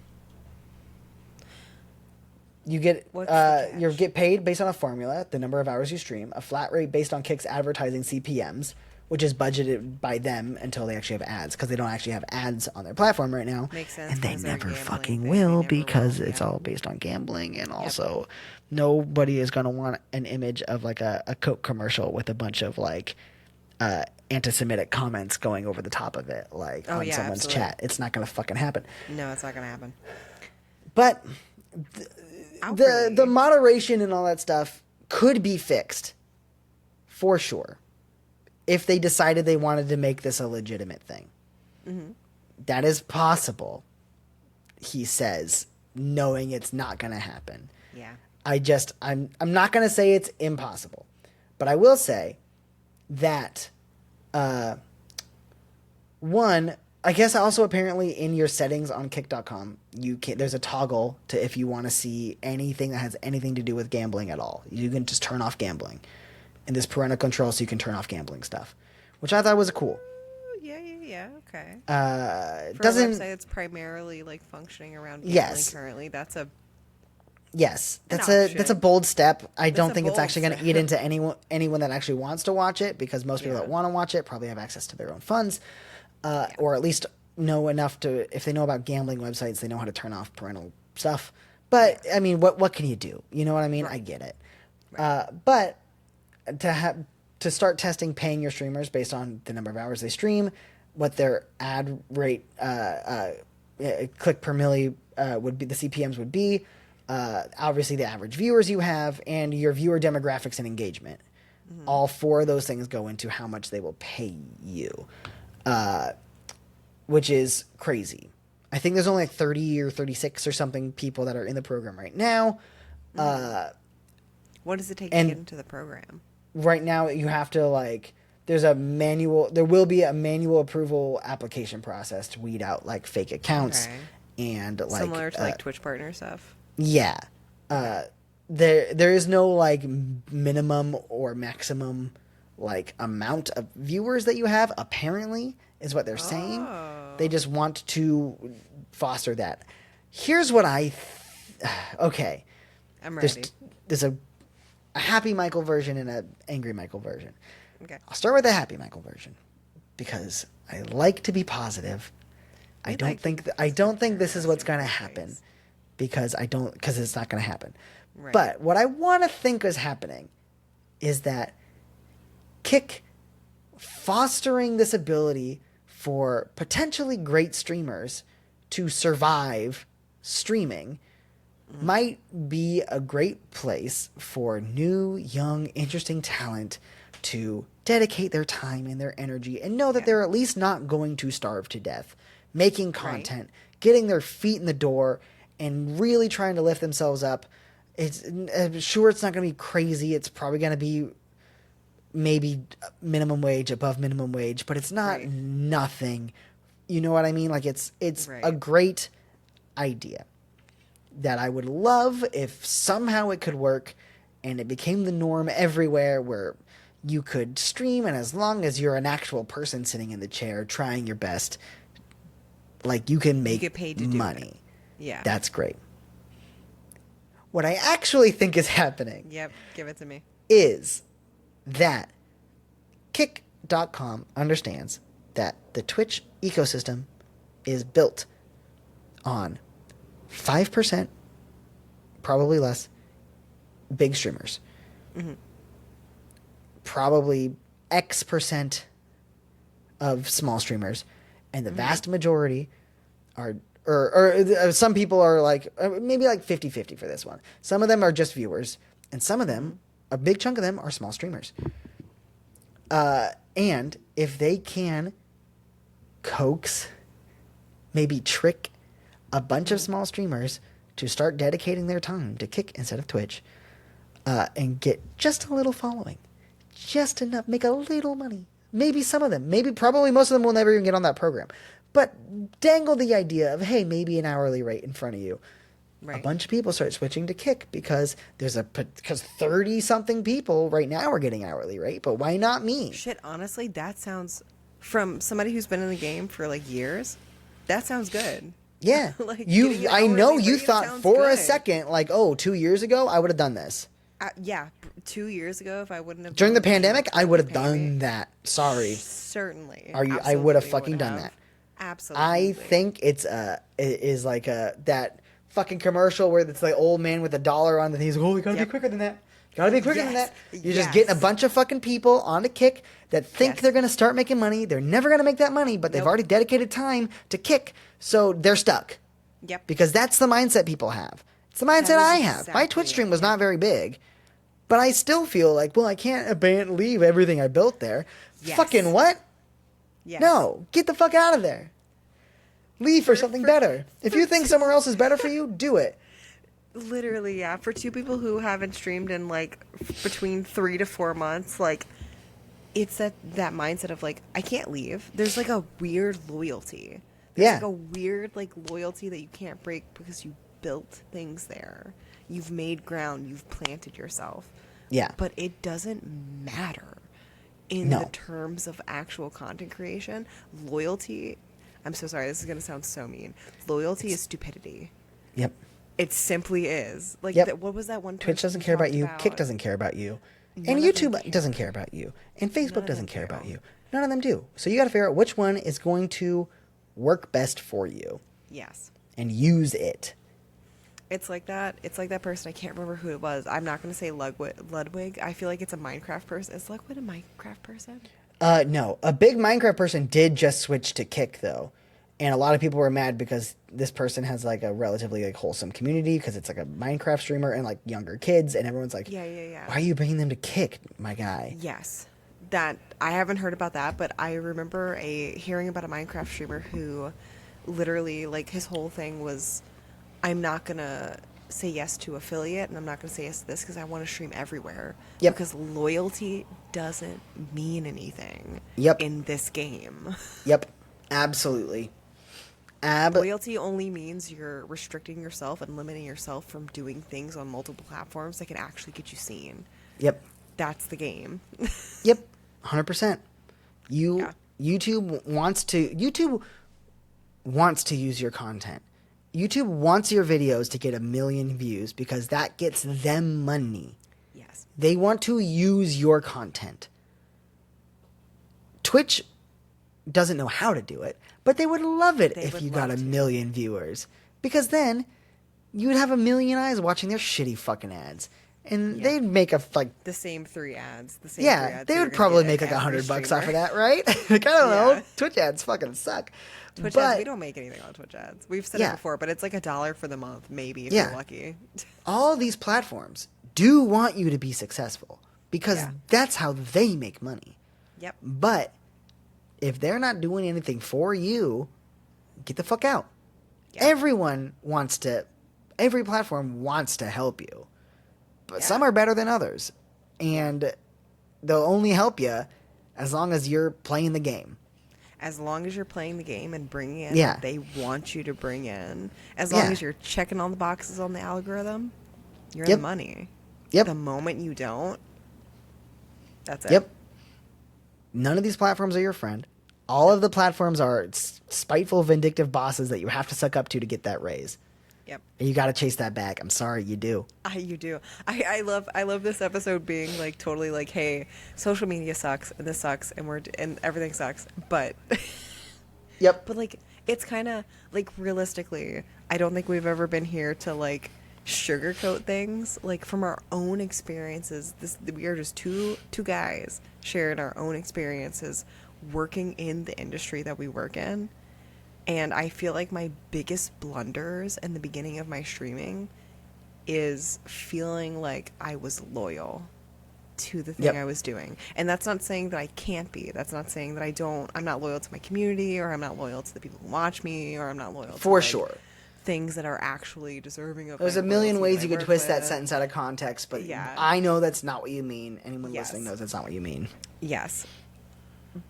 You get you get paid based on a formula, the number of hours you stream, a flat rate based on Kick's advertising CPMs, which is budgeted by them until they actually have ads, because they don't actually have ads on their platform right now. Makes sense. And they never fucking will, because it's all based on gambling, and also nobody is going to want an image of like a Coke commercial with a bunch of like anti-Semitic comments going over the top of it, like on someone's chat. It's not going to fucking happen. No, it's not going to happen. But the moderation and all that stuff could be fixed for sure if they decided they wanted to make this a legitimate thing. Mm-hmm. That is possible, he says, knowing it's not going to happen. Yeah. I'm not going to say it's impossible, but I will say that one, I guess also apparently in your settings on Kick.com, there's a toggle to if you want to see anything that has anything to do with gambling at all. You can just turn off gambling. And there's parental control, so you can turn off gambling stuff, which I thought was cool. Yeah, okay. For Doesn't a website that's primarily like functioning around gambling currently, that's a that's a bold step. I don't think it's actually going to eat into anyone that actually wants to watch it, because most people that want to watch it probably have access to their own funds, or at least know enough to, if they know about gambling websites, they know how to turn off parental stuff. But I mean, what can you do? You know what I mean? Right. I get it. Right. But to start testing paying your streamers based on the number of hours they stream, what their ad rate click per milli would be, the CPMs would be, obviously the average viewers you have, and your viewer demographics and engagement. Mm-hmm. All four of those things go into how much they will pay you, which is crazy. I think there's only like 30 or 36 or something people that are in the program right now. Mm-hmm. What does it take to get into the program? Right now, you have to there will be a manual approval application process to weed out like fake accounts and like similar to like Twitch partner stuff. Yeah. There is no like minimum or maximum like amount of viewers that you have, apparently, is what they're saying. They just want to foster that. Here's what okay. I'm ready. There's a Happy Michael version and an Angry Michael version. Okay. I'll start with the Happy Michael version because I like to be positive. I don't think this is what's going to happen because it's not going to happen. Right. But what I want to think is happening is that Kick fostering this ability for potentially great streamers to survive streaming might be a great place for new, young, interesting talent to dedicate their time and their energy and know that they're at least not going to starve to death, making content, getting their feet in the door, and really trying to lift themselves up. I'm sure it's not going to be crazy. It's probably going to be maybe minimum wage, above minimum wage, but it's not nothing. You know what I mean? Like it's a great idea that I would love if somehow it could work and it became the norm everywhere, where you could stream, and as long as you're an actual person sitting in the chair trying your best, like you can make paid to money. Do it. Yeah. That's great. What I actually think is happening. Yep, give it to me. Is that Kick.com understands that the Twitch ecosystem is built on 5%, probably less, big streamers. Mm-hmm. Probably X% of small streamers. And the vast majority are or some people are like, maybe like 50-50 for this one. Some of them are just viewers, and some of them, a big chunk of them, are small streamers. And if they can coax, maybe trick a bunch of small streamers to start dedicating their time to Kick instead of Twitch, and get just a little following, just enough, make a little money. Maybe some of them, probably most of them will never even get on that program. But dangle the idea of, hey, maybe an hourly rate in front of you. Right. A bunch of people start switching to Kick because 30-something people right now are getting hourly rate, but why not me? Shit, honestly, that sounds, from somebody who's been in the game for like years, that sounds good. Yeah. Like, I know you thought for a second, like, oh, 2 years ago, I would have done this. Yeah, 2 years ago, if I wouldn't have during the pandemic, I would have done that. Sorry. Certainly. I would have fucking done that. Absolutely. I think it is like that fucking commercial where it's the old man with $1 on the thing. He's like, oh, you gotta be quicker than that. Gotta be quicker than that. You're just getting a bunch of fucking people on a Kick that think they're gonna start making money. They're never gonna make that money, but they've already dedicated time to Kick, so they're stuck. Yep. Because that's the mindset people have. It's the mindset I have. Exactly My Twitch stream was not very big, but I still feel like, well, I can't leave everything I built there. Yes. Fucking what? Yes. No, get the fuck out of there. Leave for something better. If you think somewhere else is better for you, do it. Literally, yeah. For two people who haven't streamed in like between 3 to 4 months, like it's that mindset of like, I can't leave. There's like a weird loyalty. There's like a weird like loyalty that you can't break because you built things there. You've made ground. You've planted yourself. Yeah. But it doesn't matter in the terms of actual content creation. Loyalty, I'm so sorry, this is going to sound so mean. Loyalty is stupidity. Yep. It simply is. Like, what was that one? Twitch doesn't care about you. Kick doesn't care about you. And YouTube doesn't care about you. And Facebook doesn't care about you. None of them do. So you got to figure out which one is going to work best for you. Yes. And use it. It's like that. It's like that person. I can't remember who it was. I'm not going to say Ludwig. I feel like it's a Minecraft person. Is Ludwig a Minecraft person? No. A big Minecraft person did just switch to Kick, though. And a lot of people were mad because this person has like a relatively like wholesome community because it's like a Minecraft streamer and like younger kids. And everyone's like, why are you bringing them to Kick, my guy? Yes. That I haven't heard about that, but I remember hearing about a Minecraft streamer who literally like his whole thing was, I'm not going to say yes to affiliate and I'm not going to say yes to this because I want to stream everywhere. Yep. Because loyalty doesn't mean anything in this game. Yep. Absolutely. Loyalty only means you're restricting yourself and limiting yourself from doing things on multiple platforms that can actually get you seen. Yep. That's the game. Yep. 100%. YouTube wants to use your content. YouTube wants your videos to get 1 million views because that gets them money. Yes. They want to use your content. Twitch doesn't know how to do it, but they would love it if you got 1 million viewers. Because then you would have 1 million eyes watching their shitty fucking ads. And they'd make the same 3 ads. They would probably make like $100 off of that, right? Like, I don't know. Twitch ads fucking suck. Twitch ads, we don't make anything on Twitch ads. We've said it before, but it's like $1 for the month, maybe, if you're lucky. All these platforms do want you to be successful because that's how they make money. Yep. But if they're not doing anything for you, get the fuck out. Yep. Every platform wants to help you. But some are better than others. And they'll only help you as long as you're playing the game. As long as you're playing the game and bringing in what they want you to bring in. As long as you're checking all the boxes on the algorithm, you're in the money. Yep. The moment you don't, that's it. Yep. None of these platforms are your friend. All of the platforms are spiteful, vindictive bosses that you have to suck up to get that raise. Yep. And you got to chase that back. I'm sorry, you do. You do. I love this episode being like totally like, hey, social media sucks and this sucks and everything sucks. But yep. But like it's kind of like realistically, I don't think we've ever been here to like sugarcoat things. Like from our own experiences, we are just two guys sharing our own experiences working in the industry that we work in. And I feel like my biggest blunders in the beginning of my streaming is feeling like I was loyal to the thing Yep. I was doing. And that's not saying that I can't be. That's not saying that I'm not loyal to my community, or I'm not loyal to the people who watch me, or I'm not loyal to, For like, sure. things that are actually deserving of There's my a million loyalty ways that you I could work twist that with. sentence out of context, but Yeah. I know that's not what you mean. Anyone Yes. listening knows that's not what you mean. Yes.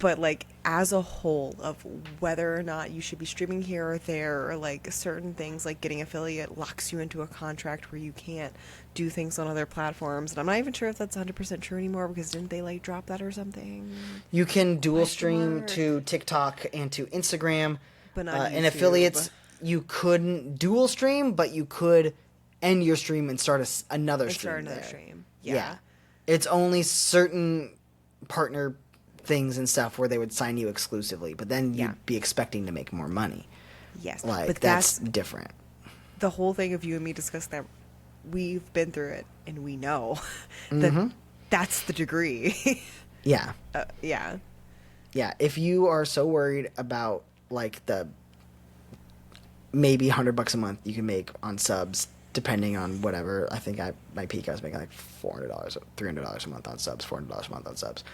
But, like, as a whole of whether or not you should be streaming here or there, or, like, certain things, like getting affiliate locks you into a contract where you can't do things on other platforms. And I'm not even sure if that's 100% true anymore, because didn't they, like, drop that or something? You can dual Question stream mark. to TikTok and to Instagram. But not and YouTube. affiliates, you couldn't dual stream, but you could end your stream and start another And stream start another there. stream. Yeah. It's only certain partner things and stuff where they would sign you exclusively, but then Yeah. you'd be expecting to make more money. Yes. Like, but that's different. the whole thing of you and me discussing that. We've been through it, and we know that that's the degree. Yeah. Yeah. Yeah, if you are so worried about, like, the maybe $100 a month you can make on subs, depending on whatever. I think my peak I was making like $400, $300 a month on subs, $400 a month on subs,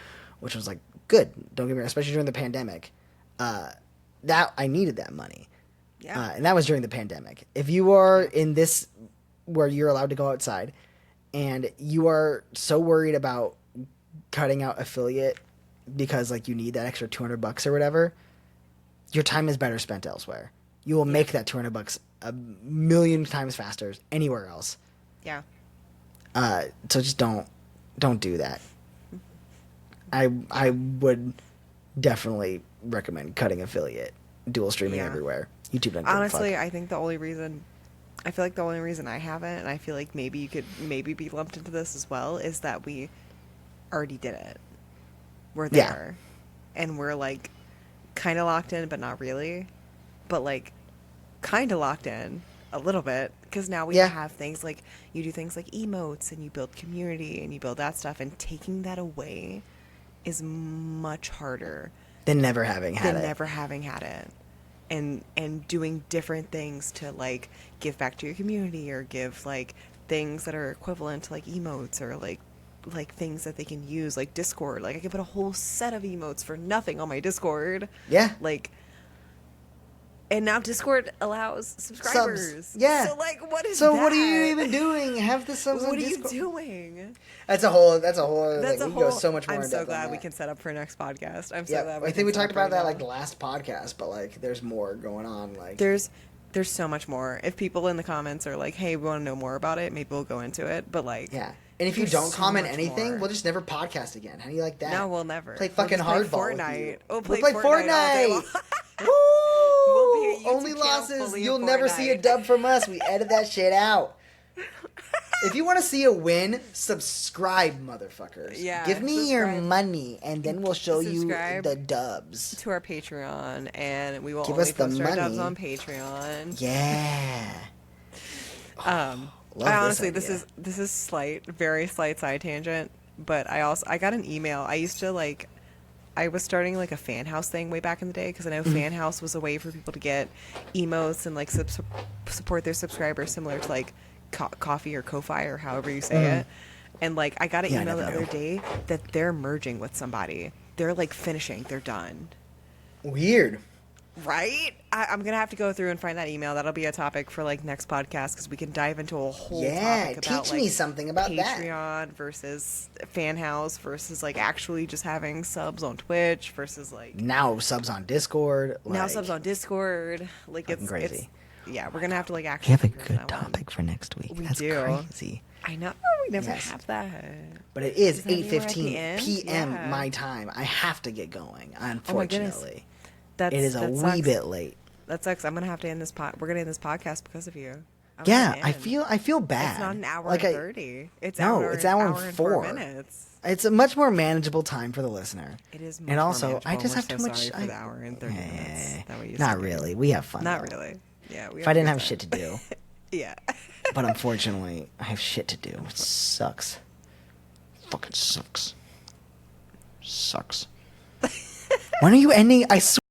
which was like good. Don't get me wrong, especially during the pandemic. That I needed that money. Yeah. And that was during the pandemic. If you are in this where you're allowed to go outside, and you are so worried about cutting out affiliate because, like, you need that extra $200 or whatever, your time is better spent elsewhere. You will make that $200 a million times faster anywhere else. Yeah. So just don't do that. I would definitely recommend cutting affiliate, dual streaming Yeah. everywhere. YouTube doesn't give a Honestly, fuck. I think the only reason I haven't, and I feel like maybe you could be lumped into this as well, is that we already did it. We're Yeah. there. And we're, like, kind of locked in, but not really. But, like, kind of locked in a little bit, because now we Yeah. have things like, you do things like emotes, and you build community, and you build that stuff, and taking that away is much harder Than never having had than it. never having had it. And doing different things to, like, give back to your community, or give, like, things that are equivalent to, like, emotes, or like things that they can use, like Discord. Like, I could put a whole set of emotes for nothing on my Discord. Yeah. Like, and now Discord allows subscribers. Subs. Yeah. So, like, what is So that? what are you even doing? Have the subs on What are you Discord. doing? That's a whole. That's like, a we whole. can go so much more. I'm in so depth on glad we that. can set up for next podcast. I'm so Yeah, glad. I think we talked about that like now. last podcast, but like there's more going on. Like There's so much more. If people in the comments are like, "Hey, we want to know more about it," maybe we'll go into it. But, like, yeah, and if you there's don't so comment much anything, more. we'll just never podcast again. How do you like that? No, we'll never. Play We'll fucking just play hardball with Fortnite. you. We'll We'll play play Fortnite all day long. Woo! We'll be a YouTube Only channel losses. fully of You'll never see a Fortnite. dub from us. We edit that shit out. If you want to see a win, subscribe, motherfuckers. Yeah, Give me your subscribe. money, and then we'll show Subscribe. you the dubs. To our Patreon, and we will Give only us the post our dubs money. on Patreon. Yeah. Love this honestly, idea. this is very slight side tangent, but I got an email. I was starting, like, a fan house thing way back in the day, because I know fan house was a way for people to get emotes and, like, support their subscribers, similar to, like, Coffee or Ko-Fi, or however you say it. And, like, I got an Yeah, I email the never other knew. day that they're merging with somebody. They're, like, finishing. They're done. Weird. Right? I'm going to have to go through and find that email. That'll be a topic for, like, next podcast, because we can dive into a whole topic about, teach like, me something about that. Patreon versus fan house versus, like, actually just having subs on Twitch versus, like, Now subs on Discord. now like, subs on Discord. Like, fucking crazy. Yeah, we're going to have to, like, We actually have a figure good that one. topic for next week. We That's do. crazy. I know. We never Yes. have that. But it is Does that mean we're at the 8:15 end? p.m. Yeah. my time. I have to get going, Oh my goodness. unfortunately. That's, It is a that wee sucks. bit late. That sucks. I'm going to have to end this We're going to end this podcast because of you. I'm Yeah, gonna I end. feel bad. It's not an hour Like and I- 30. It's No, hour, it's hour and and 4 minutes. It's a much more manageable time for the listener. It is much And more also, I manageable, just we're have too so much. sorry for the hour and 30 minutes that we used Not to do. really. We have fun. Not though. really. Yeah. We If have I a didn't good have time. shit to do, Yeah. but unfortunately, I have shit to do. It sucks. Fucking sucks. Sucks. When are you ending? I swear.